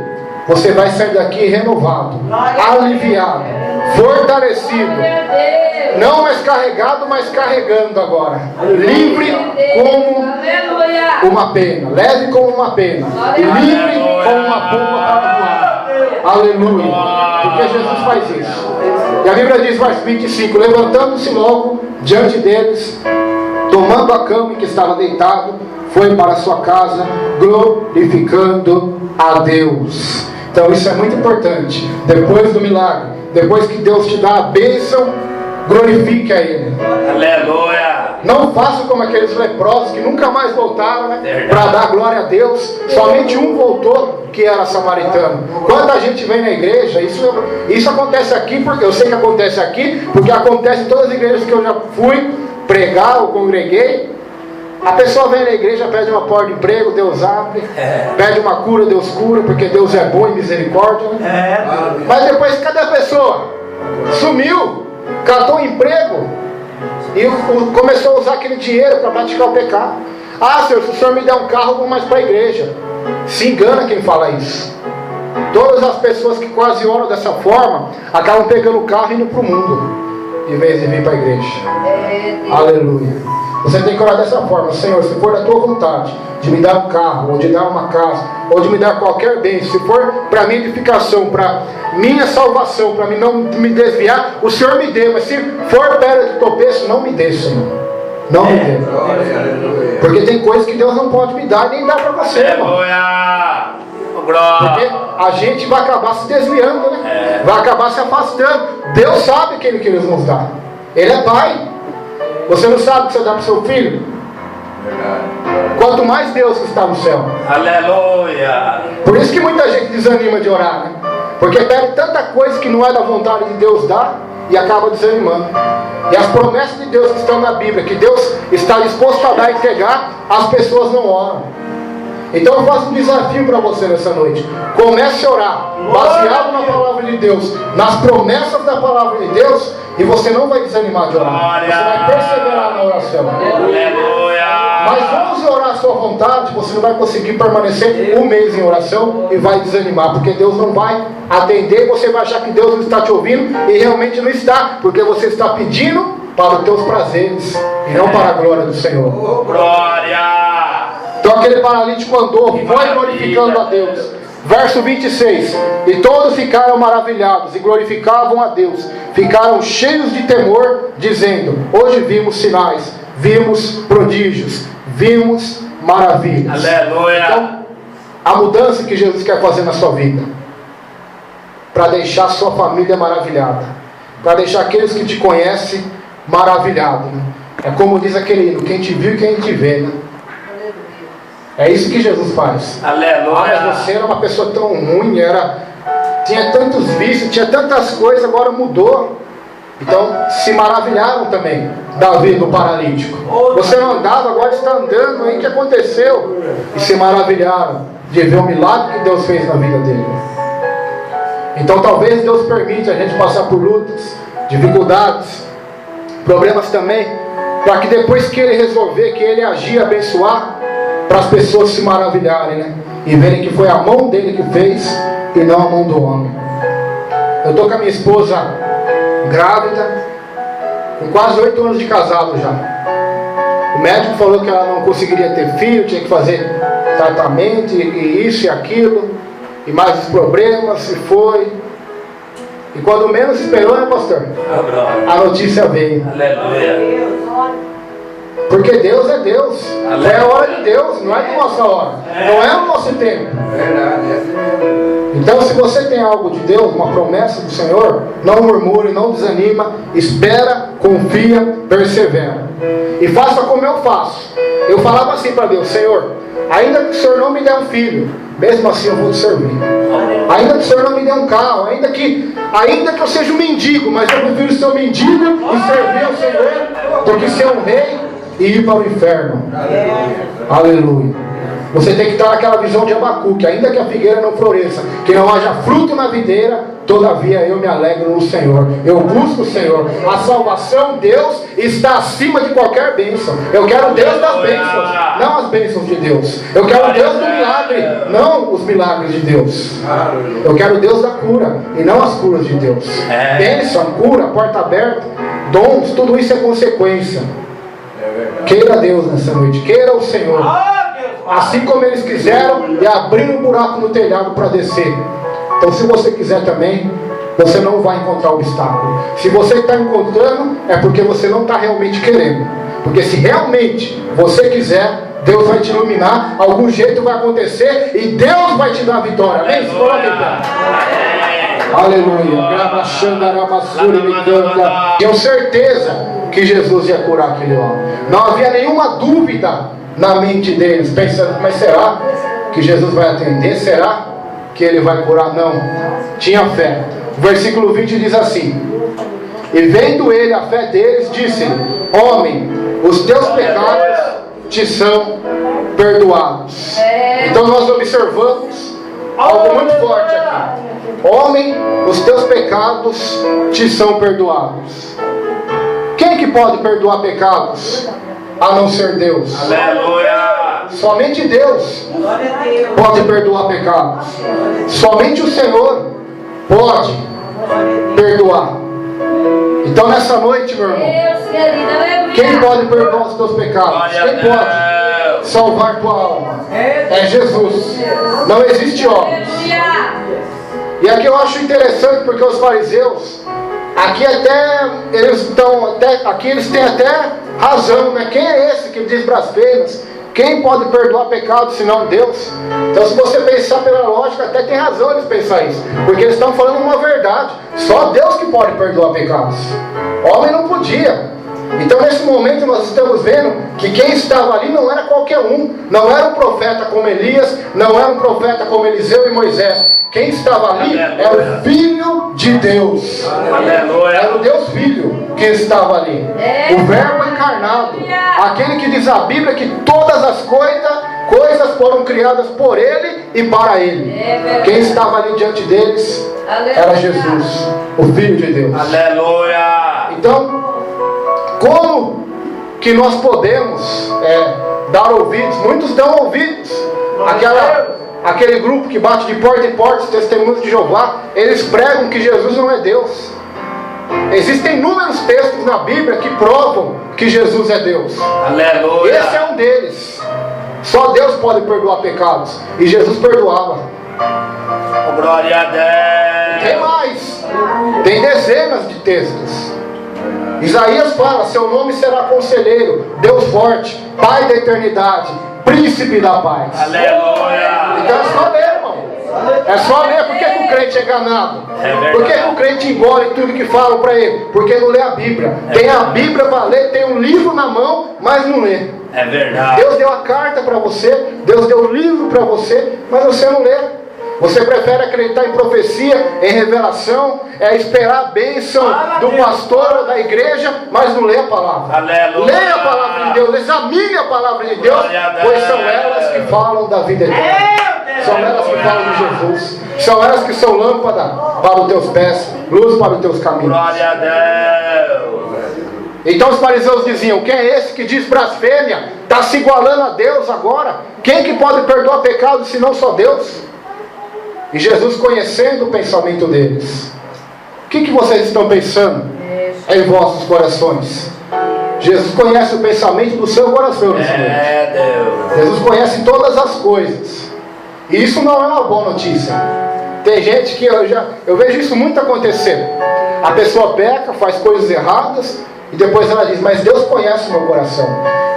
você vai sair daqui renovado, aliviado, fortalecido, não mais carregado, mas carregando agora, livre como uma pena, leve como uma pena, e livre como uma pomba para voar. Aleluia, porque Jesus faz isso. E a Bíblia diz, verso 25: levantando-se logo diante deles, tomando a cama em que estava deitado, foi para a sua casa, glorificando a Deus. Então isso é muito importante. Depois do milagre, depois que Deus te dá a bênção, glorifique a Ele. Aleluia. Não faça como aqueles leprosos que nunca mais voltaram, né, para dar glória a Deus. Somente um voltou, que era samaritano. Quanta gente vem na igreja, isso acontece aqui, porque eu sei que acontece aqui, porque acontece em todas as igrejas que eu já fui pregar ou congreguei. A pessoa vem na igreja, pede uma porta de emprego, Deus abre. Pede uma cura, Deus cura, porque Deus é bom e misericórdia, né? Mas depois, cadê a pessoa? Sumiu, catou um emprego e começou a usar aquele dinheiro para praticar o pecado. Ah, Senhor, se o Senhor me der um carro, eu vou mais para a igreja. Se engana quem fala isso. Todas as pessoas que quase oram dessa forma acabam pegando o carro e indo para o mundo, em vez de vir para a igreja. Aleluia. Você tem que orar dessa forma: Senhor, se for da tua vontade de me dar um carro, ou de dar uma casa, ou de me dar qualquer bem, se for para minha edificação, para minha salvação, para mim não me desviar, o Senhor me dê. Mas se for pedra de tropeço, não me dê, Senhor. Não me dê. Porque tem coisas que Deus não pode me dar e nem dá para você, irmão. Porque a gente vai acabar se desviando, né? Vai acabar se afastando. Deus sabe aquilo que Ele nos dá. Ele é Pai. Você não sabe o que você dá para o seu filho? Quanto mais Deus que está no céu. Aleluia. Por isso que muita gente desanima de orar, né? Porque pede tanta coisa que não é da vontade de Deus dar e acaba desanimando. E as promessas de Deus que estão na Bíblia, que Deus está disposto a dar e entregar, as pessoas não oram. Então eu faço um desafio para você nessa noite. Comece a orar, baseado na palavra de Deus, nas promessas da palavra de Deus, e você não vai desanimar de orar. Você vai perseverar na oração. Aleluia. Mas 11 orar à sua vontade, você não vai conseguir permanecer um mês em oração e vai desanimar, porque Deus não vai atender. Você vai achar que Deus não está te ouvindo, e realmente não está, porque você está pedindo para os teus prazeres e não para a glória do Senhor. Glória. Então aquele paralítico andou, foi glorificando a Deus. Verso 26: e todos ficaram maravilhados e glorificavam a Deus, ficaram cheios de temor, dizendo: hoje vimos sinais, vimos prodígios, vimos maravilhas. Aleluia. Então, a mudança que Jesus quer fazer na sua vida, para deixar a sua família maravilhada, para deixar aqueles que te conhecem maravilhados, né? É como diz aquele hino: quem te viu e quem te vê, né? É isso que Jesus faz. Aleluia. Mas você era uma pessoa tão ruim, tinha tantos vícios, tinha tantas coisas, agora mudou. Então se maravilharam também da vida do paralítico. Você não andava, agora está andando. Aí o que aconteceu? E se maravilharam de ver o milagre que Deus fez na vida dele. Então talvez Deus permite a gente passar por lutas, dificuldades, problemas também, para que depois que Ele resolver, que Ele agir, abençoar, para as pessoas se maravilharem, né? E verem que foi a mão dele que fez e não a mão do homem. Eu estou com a minha esposa grávida, com quase 8 anos de casado já. O médico falou que ela não conseguiria ter filho, tinha que fazer tratamento e isso e aquilo, e mais os problemas, e foi. E quando menos esperou, né, pastor? A notícia veio. Aleluia. Porque Deus é Deus. É a hora de Deus, não é de nossa hora. Não é o nosso tempo. Então, se você tem algo de Deus, uma promessa do Senhor, não murmure, não desanima, espera, confia, persevera. E faça como eu faço. Eu falava assim para Deus: Senhor, ainda que o Senhor não me dê um filho, mesmo assim eu vou te servir. Ainda que o Senhor não me dê um carro, ainda que eu seja um mendigo, mas eu prefiro ser um mendigo e servir ao Senhor do que ser um rei e ir para o inferno. Aleluia. Você tem que estar naquela visão de Abacuque: ainda que a figueira não floresça, que não haja fruto na videira, todavia eu me alegro no Senhor. Eu busco o Senhor. A salvação, Deus, está acima de qualquer bênção. Eu quero o Deus das bênçãos, não as bênçãos de Deus. Eu quero o Deus do milagre, não os milagres de Deus. Eu quero o Deus da cura e não as curas de Deus. Bênção, cura, porta aberta, dons, tudo isso é consequência. Queira Deus nessa noite, queira o Senhor, assim como eles quiseram, e abriram um buraco no telhado para descer. Então, se você quiser também, você não vai encontrar obstáculo. Se você está encontrando, é porque você não está realmente querendo. Porque se realmente você quiser, Deus vai te iluminar, algum jeito vai acontecer e Deus vai te dar a vitória. Amém? Se coloque em pé. Aleluia. Tenho certeza que Jesus ia curar aquele homem. Não havia nenhuma dúvida na mente deles, pensando: mas será que Jesus vai atender? Será que ele vai curar? Não. Tinha fé. O versículo 20 diz assim: e vendo ele a fé deles, disse-lhe: homem, os teus pecados te são perdoados. Então nós observamos algo muito forte aqui: homem, os teus pecados te são perdoados. Quem que pode perdoar pecados a não ser Deus? Aleluia. Somente Deus pode perdoar pecados. Somente o Senhor pode perdoar. Então nessa noite, meu irmão, quem pode perdoar os teus pecados? Quem pode salvar tua alma? É Jesus. Não existe homens. E aqui eu acho interessante, porque os fariseus, aqui eles têm até razão, né? Quem é esse que diz blasfêmias? Quem pode perdoar pecados senão Deus? Então, se você pensar pela lógica, até tem razão eles pensar isso, porque eles estão falando uma verdade. Só Deus que pode perdoar pecados. Homem não podia. Então, nesse momento, nós estamos vendo que quem estava ali não era qualquer um. Não era um profeta como Elias, não era um profeta como Eliseu e Moisés. Quem estava ali era o Filho de Deus. Era o Deus Filho que estava ali. O Verbo encarnado. Aquele que diz a Bíblia que todas as coisas foram criadas por Ele e para Ele. Quem estava ali diante deles era Jesus, o Filho de Deus. Aleluia. Então, como que nós podemos dar ouvidos? Muitos dão ouvidos. Aquele grupo que bate de porta em porta, os testemunhos de Jeová, eles pregam que Jesus não é Deus. Existem inúmeros textos na Bíblia que provam que Jesus é Deus. Aleluia. Esse é um deles. Só Deus pode perdoar pecados. E Jesus perdoava. Glória a Deus. Tem mais. Tem dezenas de textos. Isaías fala: seu nome será Conselheiro, Deus Forte, Pai da Eternidade, Príncipe da Paz. Aleluia. Então é só ler, irmão. É só ler. Por que o crente é enganado? Por que o crente engole tudo que falam para ele? Porque não lê a Bíblia. Tem a Bíblia para ler, tem um livro na mão, mas não lê. É verdade. Deus deu a carta para você, Deus deu o livro para você, mas você não lê. Você prefere acreditar em profecia, em revelação, esperar a bênção do pastor ou da igreja, mas não lê a palavra. Aleluia. Leia a palavra de Deus, examine a palavra de Deus, pois são elas que falam da vida eterna. São elas que falam de Jesus. São elas que são lâmpada para os teus pés, luz para os teus caminhos. Glória a Deus. Então os fariseus diziam: quem é esse que diz blasfêmia? Está se igualando a Deus agora? Quem que pode perdoar pecados senão só Deus? E Jesus, conhecendo o pensamento deles: o que vocês estão pensando em vossos corações? Jesus conhece o pensamento do seu coração nesse momento. Deus. Jesus conhece todas as coisas. E isso não é uma boa notícia. Tem gente que eu vejo isso muito acontecer. A pessoa peca, faz coisas erradas e depois ela diz, mas Deus conhece o meu coração.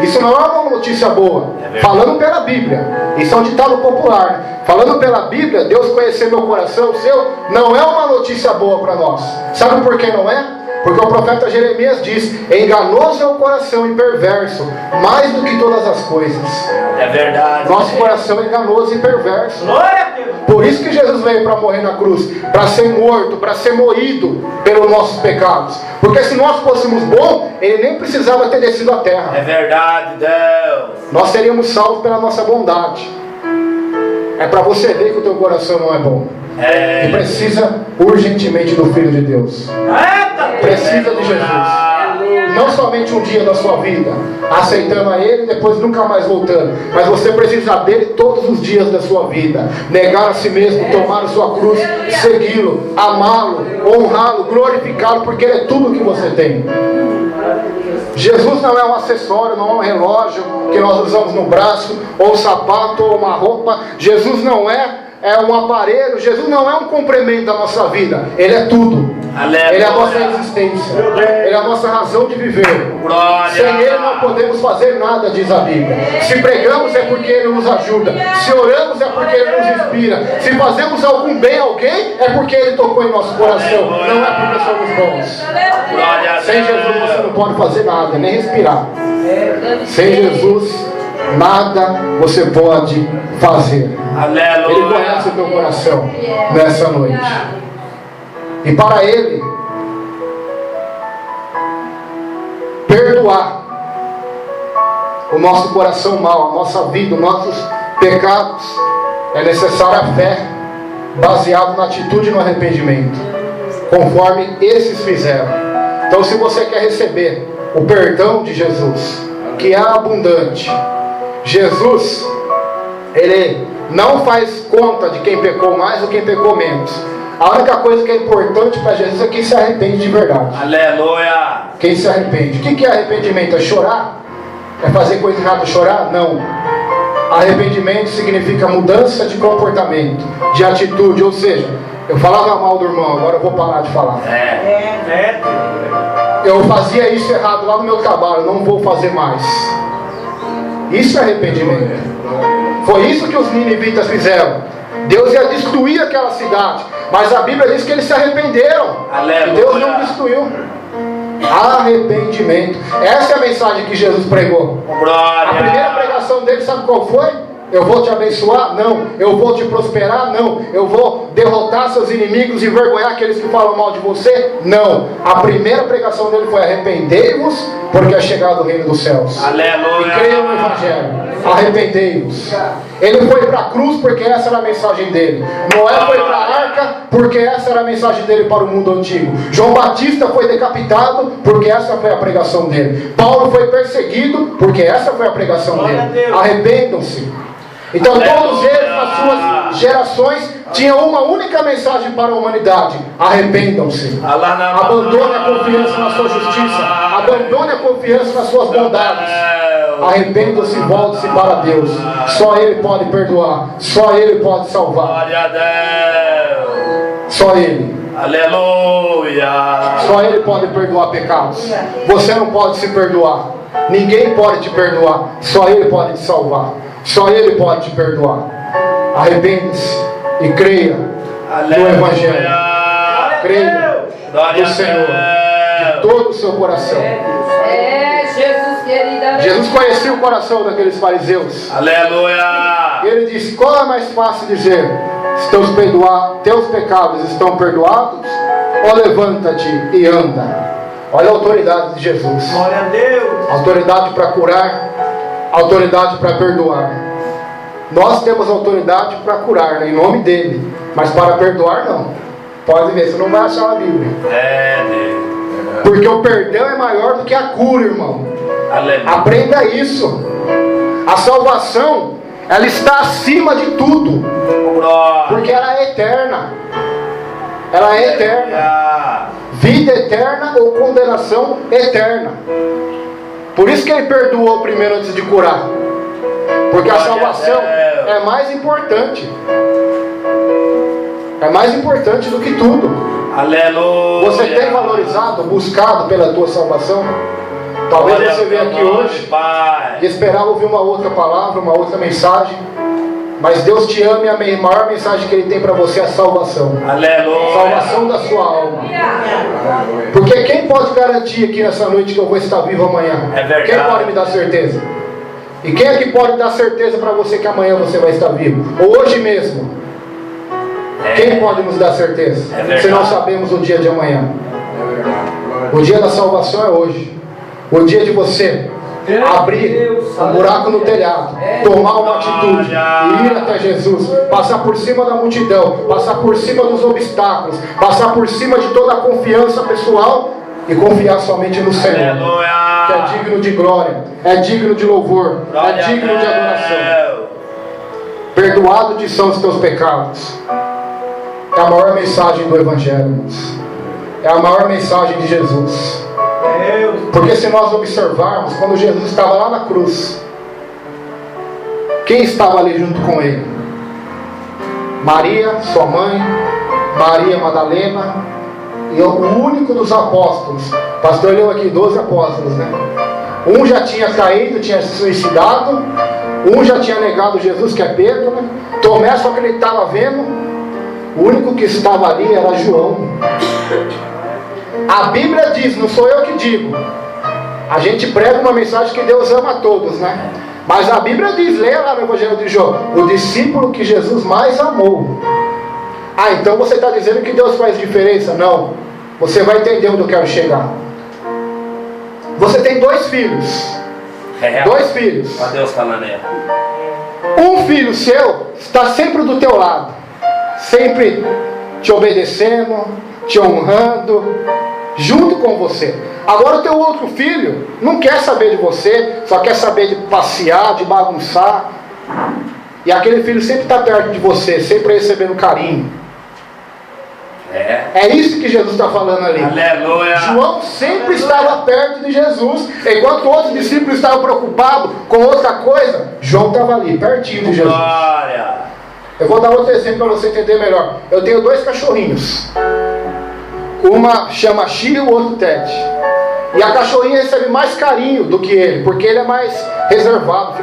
Isso não é uma notícia boa. Falando pela Bíblia, isso é um ditado popular, né? Falando pela Bíblia, Deus conhecer meu coração, o seu, não é uma notícia boa para nós. Sabe por que não é? Porque o profeta Jeremias diz, enganoso é o coração e perverso, mais do que todas as coisas. É verdade. Nosso coração é enganoso e perverso. Glória a Deus. Por isso que Jesus veio para morrer na cruz, para ser morto, para ser moído pelos nossos pecados. Porque se nós fôssemos bons, Ele nem precisava ter descido à terra. É verdade, Deus. Nós seríamos salvos pela nossa bondade. É para você ver que o teu coração não é bom. E precisa urgentemente do Filho de Deus. Precisa de Jesus. Não somente um dia da sua vida, aceitando a Ele e depois nunca mais voltando. Mas você precisa dele todos os dias da sua vida. Negar a si mesmo, tomar a sua cruz, segui-lo, amá-lo, honrá-lo, glorificá-lo, porque Ele é tudo o que você tem. Jesus não é um acessório, não é um relógio que nós usamos no braço, ou um sapato, ou uma roupa. Jesus não é um aparelho. Jesus não é um complemento da nossa vida. Ele é tudo. Aleluia. Ele é a nossa existência. Ele é a nossa razão de viver. Glória. Sem Ele não podemos fazer nada, diz a Bíblia. Se pregamos é porque Ele nos ajuda. Se oramos é porque Ele nos inspira. Se fazemos algum bem a alguém é porque Ele tocou em nosso coração. Não é porque somos bons. Glória a Sem Jesus Deus. você não pode fazer nada, nem respirar. Sem Jesus nada você pode fazer. Aleluia. Ele conhece o teu coração nessa noite. E para Ele perdoar o nosso coração mau, a nossa vida, os nossos pecados, é necessária a fé baseada na atitude e no arrependimento, conforme esses fizeram. Então, se você quer receber o perdão de Jesus, que é abundante, Jesus, Ele não faz conta de quem pecou mais ou quem pecou menos. A única coisa que é importante para Jesus é quem se arrepende de verdade. Aleluia. Quem se arrepende. O que é arrependimento? É chorar? É fazer coisa errada chorar? Não. Arrependimento significa mudança de comportamento, de atitude. Ou seja, eu falava mal do irmão, agora eu vou parar de falar. Eu fazia isso errado lá no meu trabalho, não vou fazer mais. Isso é arrependimento. Foi isso que os ninivitas fizeram. Deus ia destruir aquela cidade, mas a Bíblia diz que eles se arrependeram. Aleluia. E Deus não destruiu. Arrependimento. Essa é a mensagem que Jesus pregou. Glória. A primeira pregação dele, sabe qual foi? Eu vou te abençoar? Não. Eu vou te prosperar? Não. Eu vou derrotar seus inimigos e envergonhar aqueles que falam mal de você? Não. A primeira pregação dele foi: arrependei-vos, porque é chegado o reino dos céus. Aleluia. E creiam no Evangelho. Arrependei-vos. Ele foi para a cruz porque essa era a mensagem dele. Noé foi para a arca porque essa era a mensagem dele para o mundo antigo. João Batista foi decapitado porque essa foi a pregação dele. Paulo foi perseguido porque essa foi a pregação dele. Arrependam-se. Então todos eles, nas suas gerações, tinham uma única mensagem para a humanidade: arrependam-se. Abandone a confiança na sua justiça. Abandone a confiança nas suas bondades. Arrependam-se e volte-se para Deus. Só Ele pode perdoar. Só Ele pode salvar. Glória a Deus. Só Ele. Aleluia. Só Ele pode perdoar pecados. Você não pode se perdoar. Ninguém pode te perdoar. Só Ele pode te salvar. Só Ele pode te perdoar. Arrependa-se e creia no Evangelho. Creia no Senhor de todo o seu coração. Jesus querido. Jesus conhecia o coração daqueles fariseus. Aleluia. E Ele disse: qual é mais fácil dizer? Teus pecados estão perdoados? Ou levanta-te e anda? Olha a autoridade de Jesus. Glória a Deus. Autoridade para curar, autoridade para perdoar. Nós temos autoridade para curar, né, em nome dele, mas para perdoar não. Pode ver, você não vai achar na Bíblia. Deus. Porque o perdão é maior do que a cura, irmão. Aleluia. Aprenda isso. A salvação, ela está acima de tudo, porque ela é eterna. Ela é eterna. Vida eterna ou condenação eterna. Por isso que Ele perdoou primeiro antes de curar, porque a salvação é mais importante. É mais importante do que tudo. Aleluia. Você tem valorizado, buscado pela tua salvação? Talvez Glória você ao veja teu aqui nome, hoje Pai. e esperava ouvir uma outra palavra, uma outra mensagem. Mas Deus te ama e a maior mensagem que Ele tem para você é a salvação. Aleluia. Salvação da sua alma. Porque quem pode garantir aqui nessa noite que eu vou estar vivo amanhã? É verdade. Quem pode me dar certeza? E quem é que pode dar certeza para você que amanhã você vai estar vivo? Ou hoje mesmo? Quem pode nos dar certeza? verdade. Se não sabemos o dia de amanhã. O dia da salvação é hoje. O dia de você abrir um buraco no telhado, tomar uma atitude e ir até Jesus, passar por cima da multidão, passar por cima dos obstáculos, passar por cima de toda a confiança pessoal e confiar somente no Senhor, que é digno de glória, é digno de louvor, é digno de adoração. Perdoado são os teus pecados. É a maior mensagem do Evangelho, irmãos. É a maior mensagem de Jesus. Porque se nós observarmos, quando Jesus estava lá na cruz, quem estava ali junto com Ele? Maria, sua mãe, Maria Madalena, e o único dos apóstolos. O pastor leu aqui 12 apóstolos, né? Um já tinha caído, tinha se suicidado. Um já tinha negado Jesus, que é Pedro, né? Tomé, só que ele estava vendo. O único que estava ali era João. A Bíblia diz, não sou eu que digo. A gente prega uma mensagem que Deus ama a todos, né? Mas a Bíblia diz, leia lá no Evangelho de João, o discípulo que Jesus mais amou. Ah, então você está dizendo que Deus faz diferença? Não. Você vai entender onde eu quero chegar. Você tem 2 filhos. Dois filhos. Olha Deus falando aí. Um filho seu está sempre do teu lado, sempre te obedecendo, te honrando, junto com você. Agora o teu outro filho não quer saber de você, só quer saber de passear, de bagunçar. E aquele filho sempre está perto de você, sempre recebendo carinho. É isso que Jesus está falando ali. Aleluia. João sempre estava perto de Jesus, enquanto outros discípulos estavam preocupados com outra coisa. João estava ali, pertinho de Jesus. Glória. Eu vou dar outro exemplo para você entender melhor. Eu tenho 2 cachorrinhos. Uma chama Chi e o outro Ted. E a cachorrinha recebe mais carinho do que ele, porque ele é mais reservado,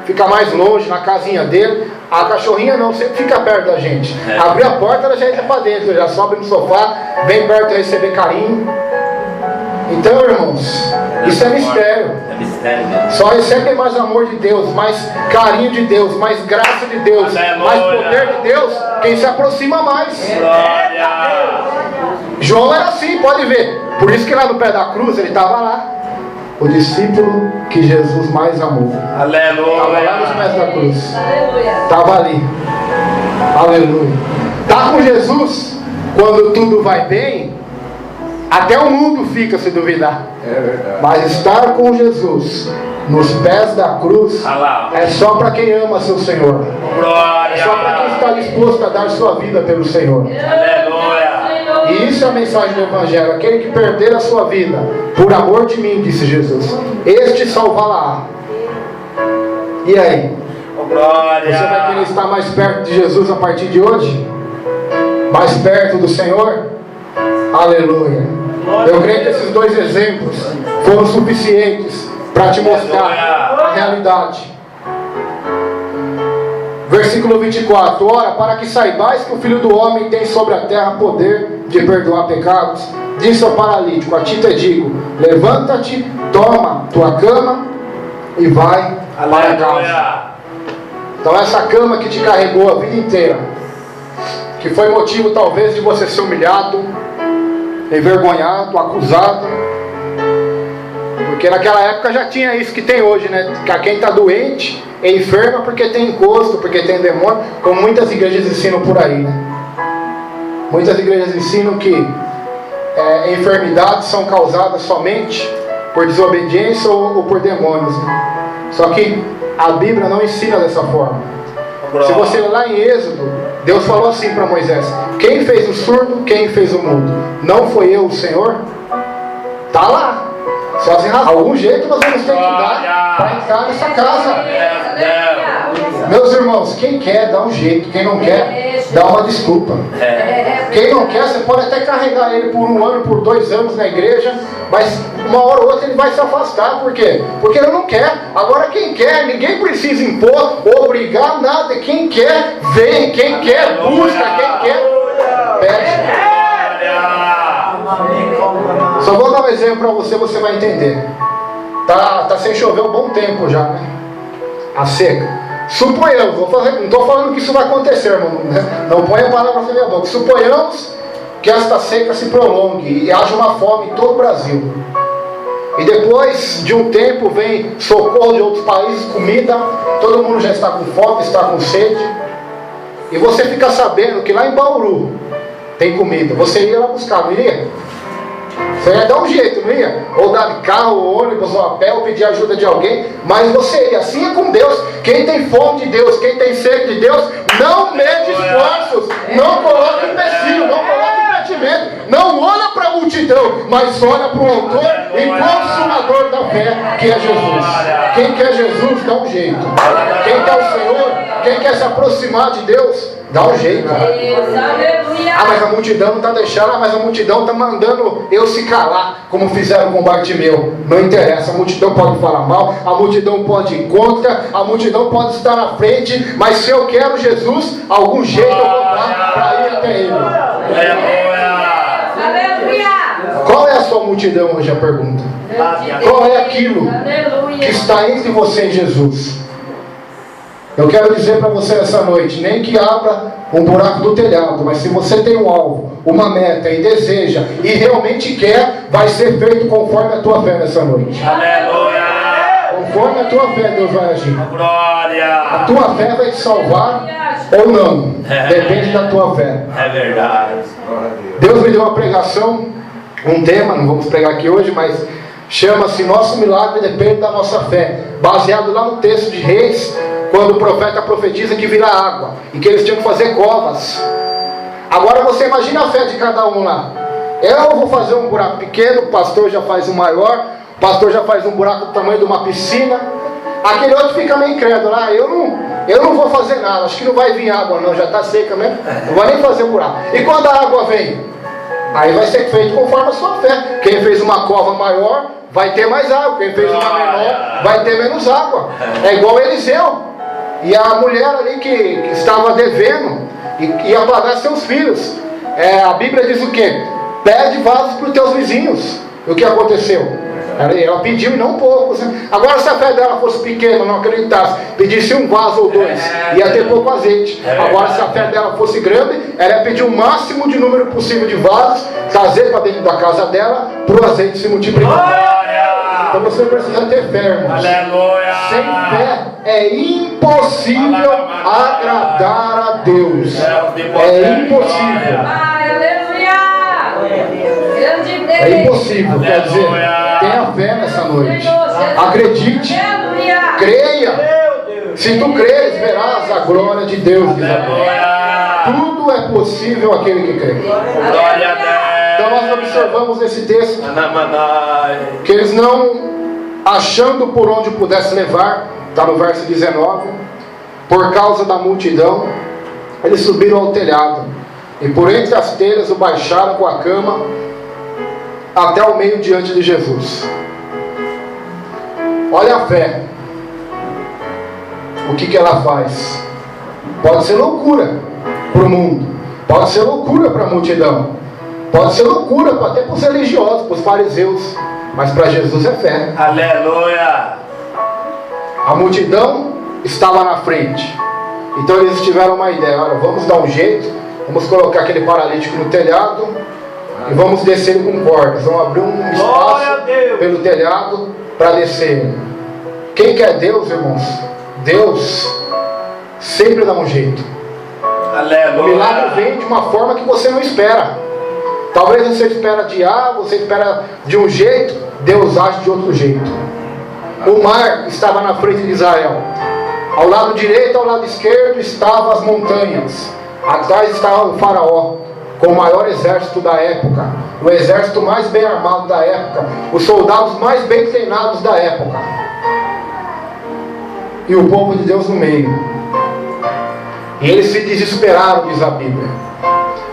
fica mais longe na casinha dele. A cachorrinha não, sempre fica perto da gente. Abrir a porta, ela já entra para dentro, já sobe no sofá, vem perto de receber carinho. Então, irmãos, isso é mistério. É mistério mesmo. Só recebe mais amor de Deus, mais carinho de Deus, mais graça de Deus, mais poder de Deus, quem se aproxima mais. Glória. João era assim, pode ver. Por isso que lá no pé da cruz ele estava lá. O discípulo que Jesus mais amou. Aleluia. Estava lá nos pés da cruz. Aleluia. Estava ali. Aleluia. Está com Jesus quando tudo vai bem. Até o mundo fica se duvidar. É verdade. Mas estar com Jesus nos pés da cruz é só para quem ama seu Senhor. Glória. É só para quem está disposto a dar sua vida pelo Senhor. Aleluia. E isso é a mensagem do Evangelho. Aquele que perder a sua vida por amor de mim, disse Jesus, este salvará. E aí? Glória. Você vai querer estar mais perto de Jesus a partir de hoje? Mais perto do Senhor? Aleluia. Eu creio que esses 2 exemplos foram suficientes para te mostrar a realidade. Versículo 24. Ora, para que saibais que o Filho do Homem tem sobre a terra poder de perdoar pecados, disse ao paralítico: a ti te digo, levanta-te, toma tua cama e vai para casa. Então essa cama que te carregou a vida inteira, que foi motivo talvez de você ser humilhado, envergonhado, acusado, porque naquela época já tinha isso que tem hoje, né? Que quem está doente é enferma porque tem encosto, porque tem demônio, como muitas igrejas ensinam por aí, né? Muitas igrejas ensinam que enfermidades são causadas somente por desobediência ou por demônios, né? Só que a Bíblia não ensina dessa forma. Se você ler lá em Êxodo, Deus falou assim para Moisés: quem fez o surdo, quem fez o mudo? Não foi eu, o Senhor? Está lá. Só assim, algum jeito nós vamos ter que dar para entrar nessa casa. Meus irmãos, quem quer dá um jeito, quem não quer dá uma desculpa. Quem não quer, você pode até carregar ele por 1 ano, por 2 anos na igreja, mas uma hora ou outra ele vai se afastar. Por quê? Porque ele não quer. Agora quem quer, ninguém precisa impor, obrigar nada. Quem quer, vem. Quem quer, busca. Quem quer, pede. Só vou dar um exemplo para você, você vai entender. Tá sem chover um bom tempo já, né? A seca. Suponhamos, não estou falando que isso vai acontecer, irmão, né? Não ponha a palavra na minha boca. Suponhamos que esta seca se prolongue e haja uma fome em todo o Brasil. E depois de um tempo vem socorro de outros países, comida, todo mundo já está com fome, está com sede. E você fica sabendo que lá em Bauru tem comida. Você ia lá buscar, não ia? Você ia dar um jeito, não ia? Ou dar de carro, ou ônibus, ou a pé, ou pedir ajuda de alguém. Mas você ia. Assim é com Deus. Quem tem fome de Deus, quem tem sede de Deus, não mede esforços, não coloca empecilho, não coloca impedimento, não olha para a multidão, mas olha para o autor e consumador da fé, que é Jesus. Quem quer Jesus, dá um jeito. Quem quer o Senhor, quem quer se aproximar de Deus, dá um jeito. Ah, mas a multidão não está deixando, mas a multidão está mandando eu se calar, como fizeram com Bartimeu. Não interessa, a multidão pode falar mal, a multidão pode ir contra, a multidão pode estar na frente, mas se eu quero Jesus, algum jeito eu vou dar para ir até Ele. Qual é a sua multidão hoje, a pergunta? Qual é aquilo que está entre você e Jesus? Eu quero dizer para você essa noite, nem que abra um buraco do telhado, mas se você tem um alvo, uma meta e deseja e realmente quer, vai ser feito conforme a tua fé nessa noite. Aleluia! Conforme a tua fé, Deus vai agir. Glória! A tua fé vai te salvar ou não, depende da tua fé. É verdade. Deus me deu uma pregação, um tema, não vamos pregar aqui hoje, mas chama-se Nosso Milagre Depende da Nossa Fé, baseado lá no texto de Reis, quando o profeta profetiza que virá água e que eles tinham que fazer covas. Agora você imagina a fé de cada um lá. Eu vou fazer um buraco pequeno, o pastor já faz um maior, o pastor já faz um buraco do tamanho de uma piscina. Aquele outro fica meio incrédulo. Eu não vou fazer nada, acho que não vai vir água não, já está seca mesmo, não vai nem fazer um buraco. E quando a água vem? Aí vai ser feito conforme a sua fé. Quem fez uma cova maior vai ter mais água, quem fez uma menor vai ter menos água. É igual Eliseu e a mulher ali que estava devendo e ia pagar seus filhos. A Bíblia diz o quê? Pede vasos para os teus vizinhos. E o que aconteceu? Ela pediu e não poucos. Agora, se a fé dela fosse pequena, não acreditasse, pedisse um vaso ou 2, ia ter pouco azeite. Agora, se a fé dela fosse grande, ela ia pedir o máximo de número possível de vasos, trazer para dentro da casa dela, para o azeite se multiplicar. Então você precisa ter fé, irmãos. Aleluia! Sem fé é impossível agradar a Deus. É impossível. É impossível, quer dizer, tenha fé nessa noite. Acredite, creia. Se tu creres, verás a glória de Deus, diz a Bíblia. Tudo é possível aquele que crê. Glória a Deus! Então nós observamos nesse texto que eles não, achando por onde pudesse levar, está no verso 19, por causa da multidão, eles subiram ao telhado, e por entre as telhas o baixaram com a cama, até o meio diante de Jesus. Olha a fé. O que ela faz? Pode ser loucura para o mundo, pode ser loucura para a multidão, pode ser loucura até para os religiosos, para os fariseus, mas para Jesus é fé. Aleluia! A multidão estava na frente, então eles tiveram uma ideia: olha, vamos dar um jeito, vamos colocar aquele paralítico no telhado e vamos descer ele com cordas, vamos abrir um espaço pelo telhado para descer. Quem quer Deus, irmãos? Deus sempre dá um jeito. Aleluia! O milagre vem de uma forma que você não espera. Talvez você espera de A, você espera de um jeito, Deus age de outro jeito. O mar estava na frente de Israel. Ao lado direito, ao lado esquerdo estavam as montanhas. Atrás estava o faraó, com o maior exército da época, o exército mais bem armado da época, os soldados mais bem treinados da época, e o povo de Deus no meio. E eles se desesperaram, diz a Bíblia.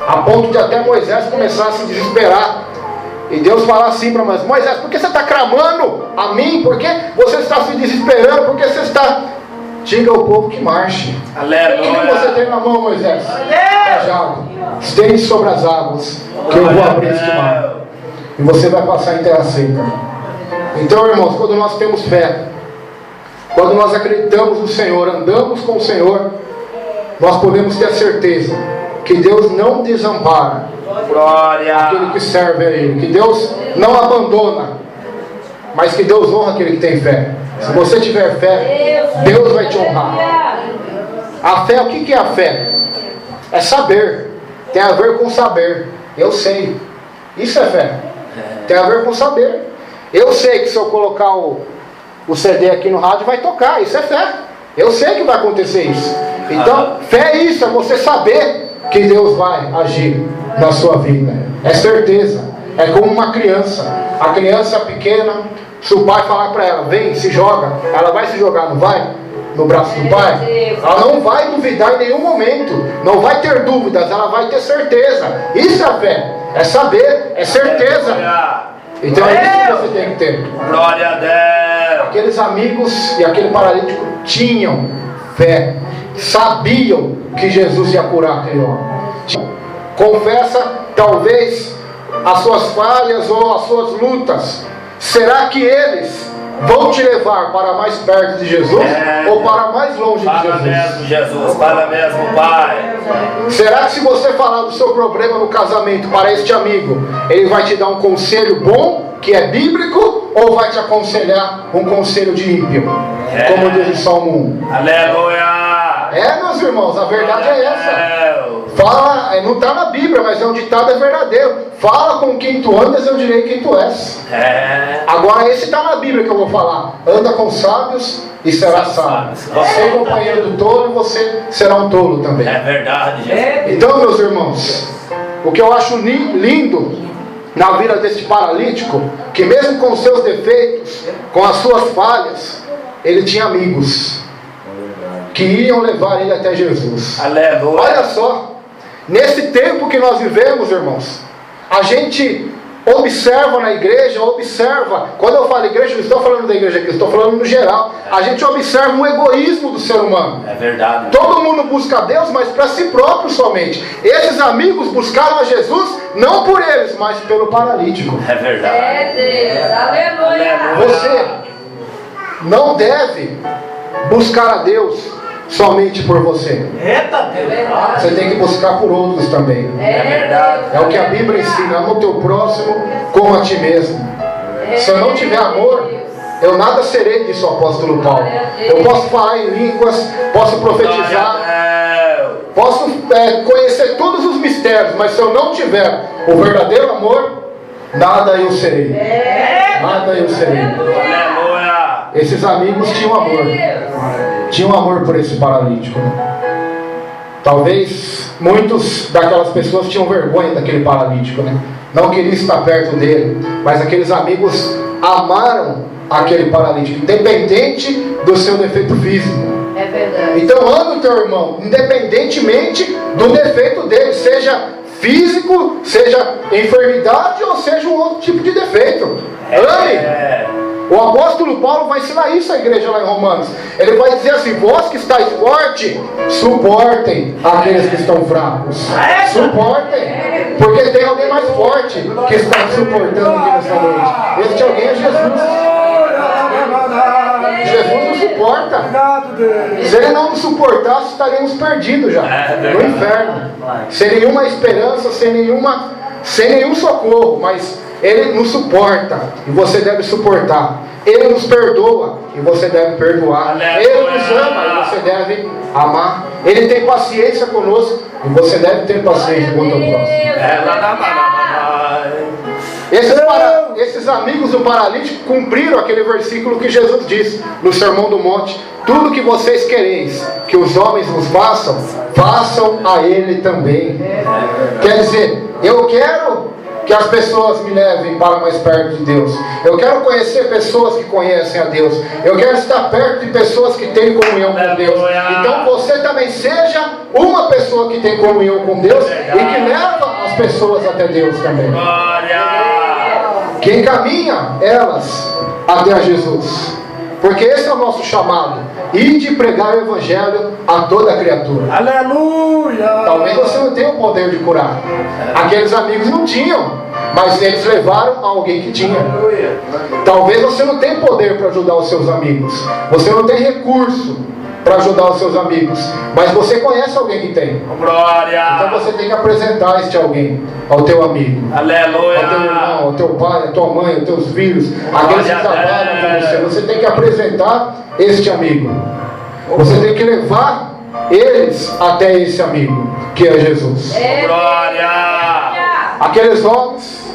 A ponto de até Moisés começar a se desesperar. E Deus fala assim para Moisés: por que você está clamando a mim? Por que você está se desesperando? Por que você está... Diga ao povo que marche. Aleluia. O que você tem na mão, Moisés? Cajado. Estende sobre as águas, que eu vou abrir este mar. E você vai passar em terra seca. Então, irmãos, quando nós temos fé, quando nós acreditamos no Senhor, andamos com o Senhor, nós podemos ter a certeza que Deus não desampara Glória. aquele que serve a Ele, que Deus não abandona, mas que Deus honra aquele que tem fé. Se você tiver fé, Deus vai te honrar. A fé, o que é a fé? É saber. Tem a ver com saber. Eu sei. Isso é fé. Tem a ver com saber. Eu sei que se eu colocar o CD aqui no rádio vai tocar. Isso é fé. Eu sei que vai acontecer isso. Então, fé é isso. É você saber que Deus vai agir na sua vida. É certeza. É como uma criança. A criança pequena, se o pai falar para ela: vem, se joga, ela vai se jogar, não vai? No braço do pai. Ela não vai duvidar em nenhum momento. Não vai ter dúvidas, ela vai ter certeza. Isso é fé. É saber, é certeza. Então é isso que você tem que ter. Glória a Deus. Aqueles amigos e aquele paralítico tinham fé. Sabiam que Jesus ia curar aquele homem. Confessa talvez as suas falhas ou as suas lutas. Será que eles vão te levar para mais perto de Jesus ou para mais longe de Fala mesmo, Jesus? Jesus. Fala mesmo, Pai. Será que se você falar do seu problema no casamento para este amigo, ele vai te dar um conselho bom, que é bíblico, ou vai te aconselhar um conselho de ímpio? Como diz o Salmo 1. Aleluia. Meus irmãos, a verdade é essa. Fala, não está na Bíblia, mas é um ditado, é verdadeiro. Fala com quem tu andas, eu direi quem tu és. Agora esse está na Bíblia que eu vou falar. Anda com sábios e será sábio. Você é companheiro do tolo e você será um tolo também. É verdade, Jesus. Então, meus irmãos, o que eu acho lindo na vida desse paralítico, que mesmo com os seus defeitos, com as suas falhas, ele tinha amigos que iam levar ele até Jesus. Aleluia. Olha só, nesse tempo que nós vivemos, irmãos, a gente observa na igreja, quando eu falo igreja, não estou falando da igreja aqui, estou falando no geral. A gente observa o egoísmo do ser humano. É verdade. Todo mundo busca a Deus, mas para si próprio somente. Esses amigos buscaram a Jesus, não por eles, mas pelo paralítico. É verdade. É Deus. Aleluia. Você não deve buscar a Deus somente por você. Eita Deus. Você tem que buscar por outros também. É verdade. É o que a Bíblia ensina: ama o teu próximo como a ti mesmo. Se eu não tiver amor, eu nada serei, disse o apóstolo Paulo. Eu posso falar em línguas, posso profetizar, posso conhecer todos os mistérios, mas se eu não tiver o verdadeiro amor, nada eu serei. Nada eu serei. Aleluia. Esses amigos tinham amor. Tinham amor por esse paralítico, né? Talvez muitos daquelas pessoas tinham vergonha daquele paralítico, né? Não queriam estar perto dele, mas aqueles amigos amaram aquele paralítico, independente do seu defeito físico. É verdade. Então ame o teu irmão, independentemente do defeito dele, seja físico, seja enfermidade ou seja um outro tipo de defeito. Ame! O apóstolo Paulo vai ensinar isso à igreja lá em Romanos. Ele vai dizer assim: vós que estáis forte, suportem aqueles que estão fracos. Suportem, porque tem alguém mais forte que está suportando aqui nessa noite. Este alguém é Jesus. Jesus nos suporta. Se ele não nos suportasse, estaríamos perdidos já no inferno, sem nenhuma esperança, sem nenhum socorro. Mas ele nos suporta e você deve suportar. Ele nos perdoa e você deve perdoar. Ele nos ama e você deve amar. Ele tem paciência conosco e você deve ter paciência com o teu próximo. Esses amigos do paralítico cumpriram aquele versículo que Jesus disse no Sermão do Monte: tudo que vocês quereis que os homens vos façam, façam a ele também. Quer dizer, eu quero que as pessoas me levem para mais perto de Deus. Eu quero conhecer pessoas que conhecem a Deus. Eu quero estar perto de pessoas que têm comunhão com Deus. Então você também seja uma pessoa que tem comunhão com Deus e que leva as pessoas até Deus também. Que encaminha elas até Jesus. Porque esse é o nosso chamado. E de pregar o Evangelho a toda criatura. Aleluia! Talvez você não tenha o poder de curar. Aqueles amigos não tinham, mas eles levaram a alguém que tinha. Talvez você não tenha poder para ajudar os seus amigos. Você não tem recurso para ajudar os seus amigos, mas você conhece alguém que tem. Glória! Então você tem que apresentar este alguém ao teu amigo, Aleluia! ao teu irmão, ao teu pai, à tua mãe, aos teus filhos, aqueles que trabalham com você. Você tem que apresentar este amigo. Você tem que levar eles até esse amigo, que é Jesus. Glória! Aqueles homens,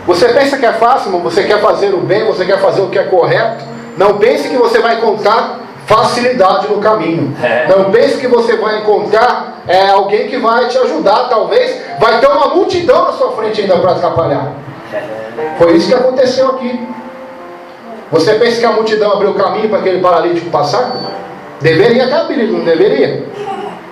você pensa que é fácil, mas você quer fazer o bem, você quer fazer o que é correto. Não pense que você vai encontrar facilidade no caminho. Não pense que você vai encontrar alguém que vai te ajudar. Talvez vai ter uma multidão na sua frente ainda para atrapalhar. Foi isso que aconteceu aqui. Você pensa que a multidão abriu o caminho para aquele paralítico passar? Deveria ter abrido, não deveria?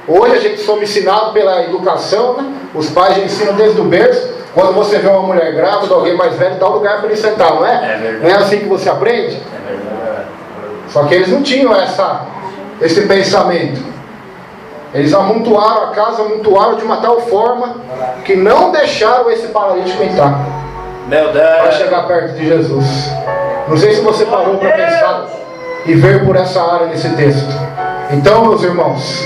Hoje a gente somos ensinados pela educação, né? Os pais já ensinam desde o berço. Quando você vê uma mulher grávida, alguém mais velho, dá um lugar para ele sentar, não é? Não é assim que você aprende? Só que eles não tinham esse pensamento. Eles amontoaram a casa, amontoaram de uma tal forma que não deixaram esse paralítico entrar para chegar perto de Jesus. Não sei se você parou para pensar e ver por essa área nesse texto. Então, meus irmãos,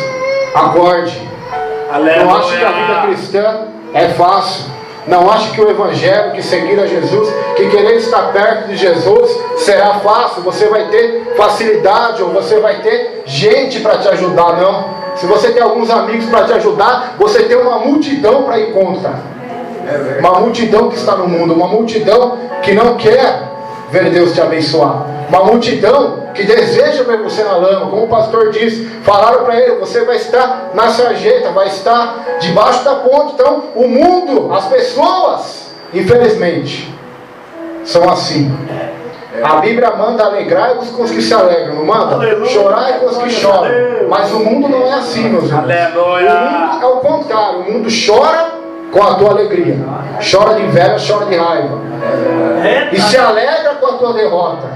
acorde. Não ache que a vida cristã é fácil. Não ache que o Evangelho, que seguir a Jesus, que querer estar perto de Jesus será fácil. Você vai ter facilidade ou você vai ter gente para te ajudar. Não. Se você tem alguns amigos para te ajudar, você tem uma multidão para ir contra. Uma multidão que está no mundo, uma multidão que não quer ver Deus te abençoar. Uma multidão que deseja ver você na lama. Como o pastor disse, falaram para ele: você vai estar na sarjeta, vai estar debaixo da ponte. Então o mundo, as pessoas, infelizmente, são assim. A Bíblia manda alegrai-vos com os que se alegram, não manda? Chorai com os que choram. Mas o mundo não é assim, meus irmãos. O mundo é o contrário. O mundo chora com a tua alegria, chora de inveja, chora de raiva, e se alegra com a tua derrota,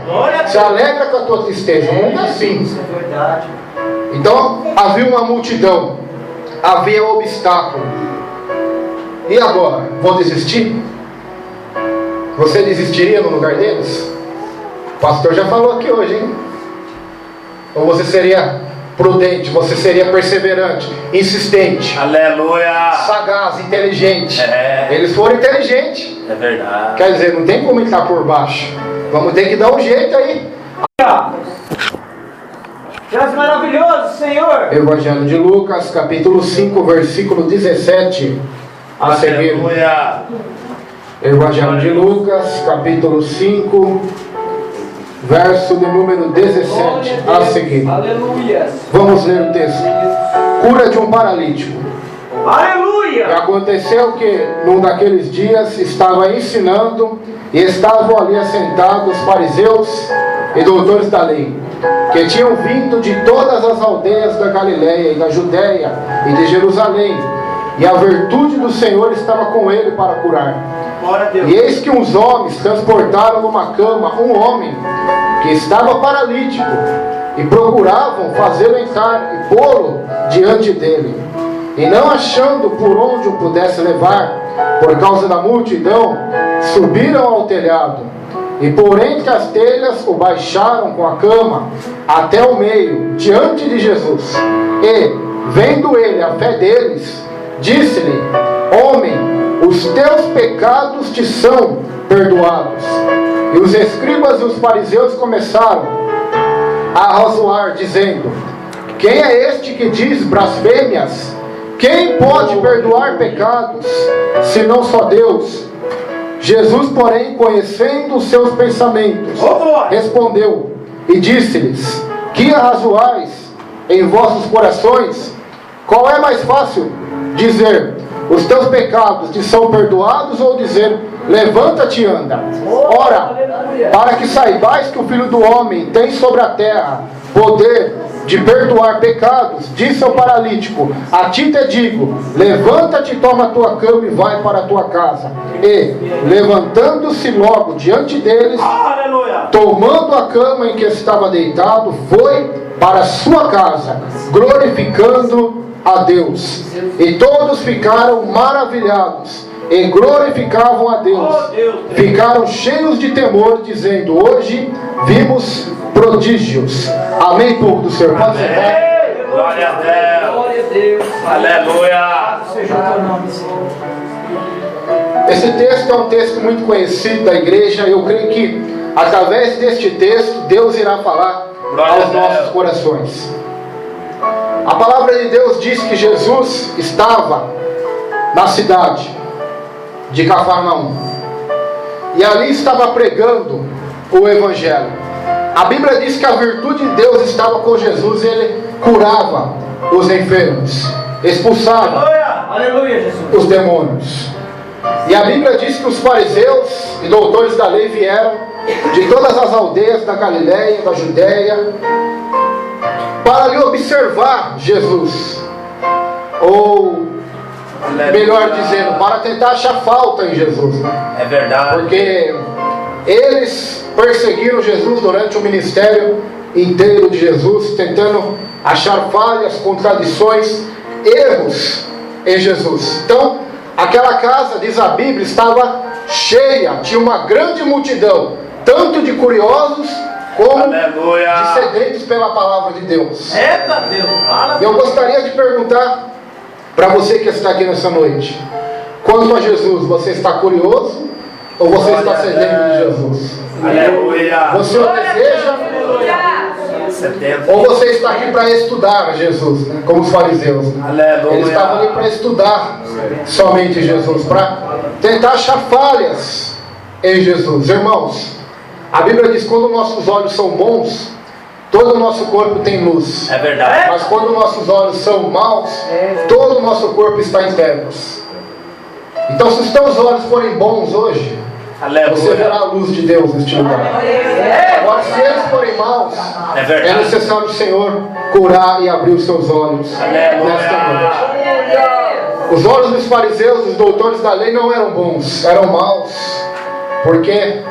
se alegra com a tua tristeza. O mundo é assim. Então havia uma multidão, havia um obstáculo. E agora? Vou desistir? Você desistiria no lugar deles? O pastor já falou aqui hoje, hein? Ou você seria prudente, você seria perseverante, insistente, aleluia, sagaz, inteligente. Eles foram inteligentes. É verdade. Quer dizer, não tem como estar por baixo. Vamos ter que dar um jeito aí. Deus maravilhoso, Senhor. Evangelho de Lucas, capítulo 5, versículo 17 a seguir. Aleluia. Evangelho de Lucas, capítulo 5, verso de número 17 a seguir. Aleluia. Vamos ler o texto. Cura de um paralítico. Aleluia. E aconteceu que num daqueles dias estava ensinando e estavam ali assentados os fariseus e doutores da lei, que tinham vindo de todas as aldeias da Galileia e da Judéia e de Jerusalém, e a virtude do Senhor estava com ele para curar. E eis que uns homens transportaram numa cama um homem que estava paralítico, e procuravam fazê-lo entrar e pô-lo diante dele. E não achando por onde o pudesse levar, por causa da multidão, subiram ao telhado, e por entre as telhas o baixaram com a cama até o meio, diante de Jesus. E, vendo ele a fé deles, disse-lhe: homem, os teus pecados te são perdoados. E os escribas e os fariseus começaram a arrazoar, dizendo: quem é este que diz blasfêmias? Quem pode perdoar pecados, senão só Deus? Jesus, porém, conhecendo os seus pensamentos, respondeu e disse-lhes: que arrazoais em vossos corações? Qual é mais fácil? Dizer: os teus pecados te são perdoados, ou dizer, levanta-te e anda. Ora, para que saibais que o Filho do Homem tem sobre a terra poder de perdoar pecados, disse ao paralítico, a ti te digo, levanta-te, toma a tua cama e vai para a tua casa. E, levantando-se logo diante deles, tomando a cama em que estava deitado, foi para a sua casa, glorificando a Deus. E todos ficaram maravilhados e glorificavam a Deus. Ficaram cheios de temor, dizendo, hoje vimos prodígios. Amém, povo do Senhor. Pode ser. Glória a Deus. Aleluia. Seja o teu nome, Senhor. Esse texto é um texto muito conhecido da igreja. Eu creio que através deste texto Deus irá falar aos nossos corações. A palavra de Deus diz que Jesus estava na cidade de Cafarnaum e ali estava pregando o Evangelho. A Bíblia diz que a virtude de Deus estava com Jesus e ele curava os enfermos, expulsava os demônios. E a Bíblia diz que os fariseus e doutores da lei vieram de todas as aldeias da Galileia, da Judéia, para lhe observar Jesus, ou melhor dizendo, para tentar achar falta em Jesus. É verdade. Porque eles perseguiram Jesus durante o ministério inteiro de Jesus, tentando achar falhas, contradições, erros em Jesus. Então, aquela casa, diz a Bíblia, estava cheia, tinha uma grande multidão, tanto de curiosos como de sedentos pela palavra de Deus. Eita Deus! Eu gostaria de perguntar para você que está aqui nessa noite, quanto a Jesus, você está curioso ou você está sedento de Jesus? Aleluia. Você o deseja ou você está aqui para estudar Jesus, né? Como os fariseus, né? Aleluia. Eles estavam ali para estudar somente Jesus, para tentar achar falhas em Jesus. Irmãos, a Bíblia diz que quando nossos olhos são bons, todo o nosso corpo tem luz. É verdade. Mas quando nossos olhos são maus, todo o nosso corpo está em trevas. Então, se os teus olhos forem bons hoje, você verá a luz de Deus neste lugar. Agora, se eles forem maus, é necessário o Senhor curar e abrir os seus olhos nesta noite. Os olhos dos fariseus, dos doutores da lei, não eram bons, eram maus, porque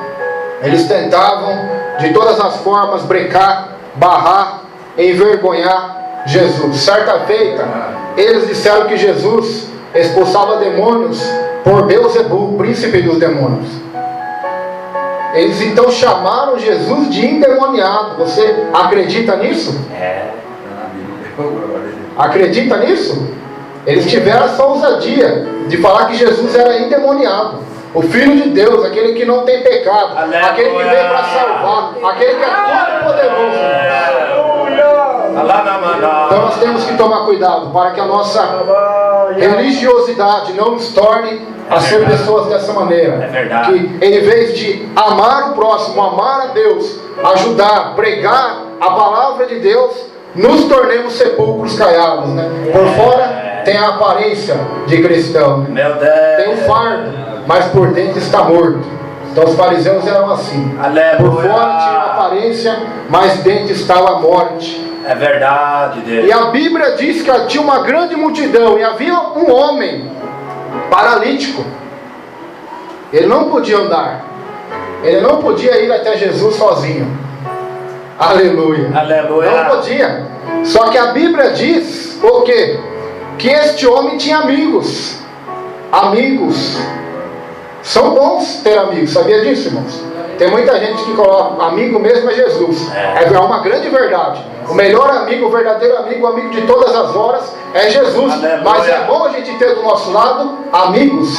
eles tentavam de todas as formas brecar, barrar, envergonhar Jesus. Certa feita, eles disseram que Jesus expulsava demônios por Beelzebul, príncipe dos demônios. Eles então chamaram Jesus de endemoniado. Você acredita nisso? Acredita nisso? Eles tiveram essa ousadia de falar que Jesus era endemoniado, o Filho de Deus, aquele que não tem pecado, aquele que veio para salvar, aquele que é todo poderoso. Então nós temos que tomar cuidado para que a nossa religiosidade não nos torne a ser pessoas dessa maneira. Que em vez de amar o próximo, amar a Deus, ajudar, pregar a palavra de Deus, nos tornemos sepulcros caiados, né? Por fora tem a aparência de cristão, tem um fardo, mas por dentro está morto. Então os fariseus eram assim. Por fora tinha uma aparência, mas dentro estava a morte. É verdade, Deus. E a Bíblia diz que tinha uma grande multidão e havia um homem paralítico. Ele não podia andar, ele não podia ir até Jesus sozinho. Aleluia. Aleluia. Não podia. Só que a Bíblia diz o quê? Que este homem tinha amigos. Amigos. São bons ter amigos, sabia disso, irmãos? Tem muita gente que coloca amigo mesmo é Jesus. É uma grande verdade. O melhor amigo, o verdadeiro amigo, o amigo de todas as horas é Jesus. Aleluia. Mas é bom a gente ter do nosso lado amigos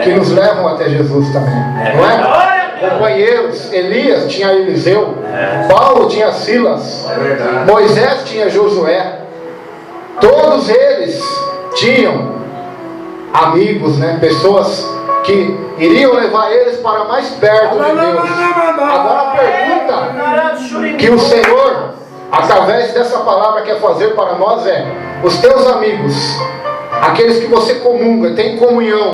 que nos levam até Jesus também. Não é? Companheiros, Elias tinha Eliseu, Paulo tinha Silas, Moisés tinha Josué. Todos eles tinham amigos, né? Pessoas que iriam levar eles para mais perto de Deus. Agora a pergunta que o Senhor, através dessa palavra, quer fazer para nós é: os teus amigos aqueles que você comunga, tem comunhão,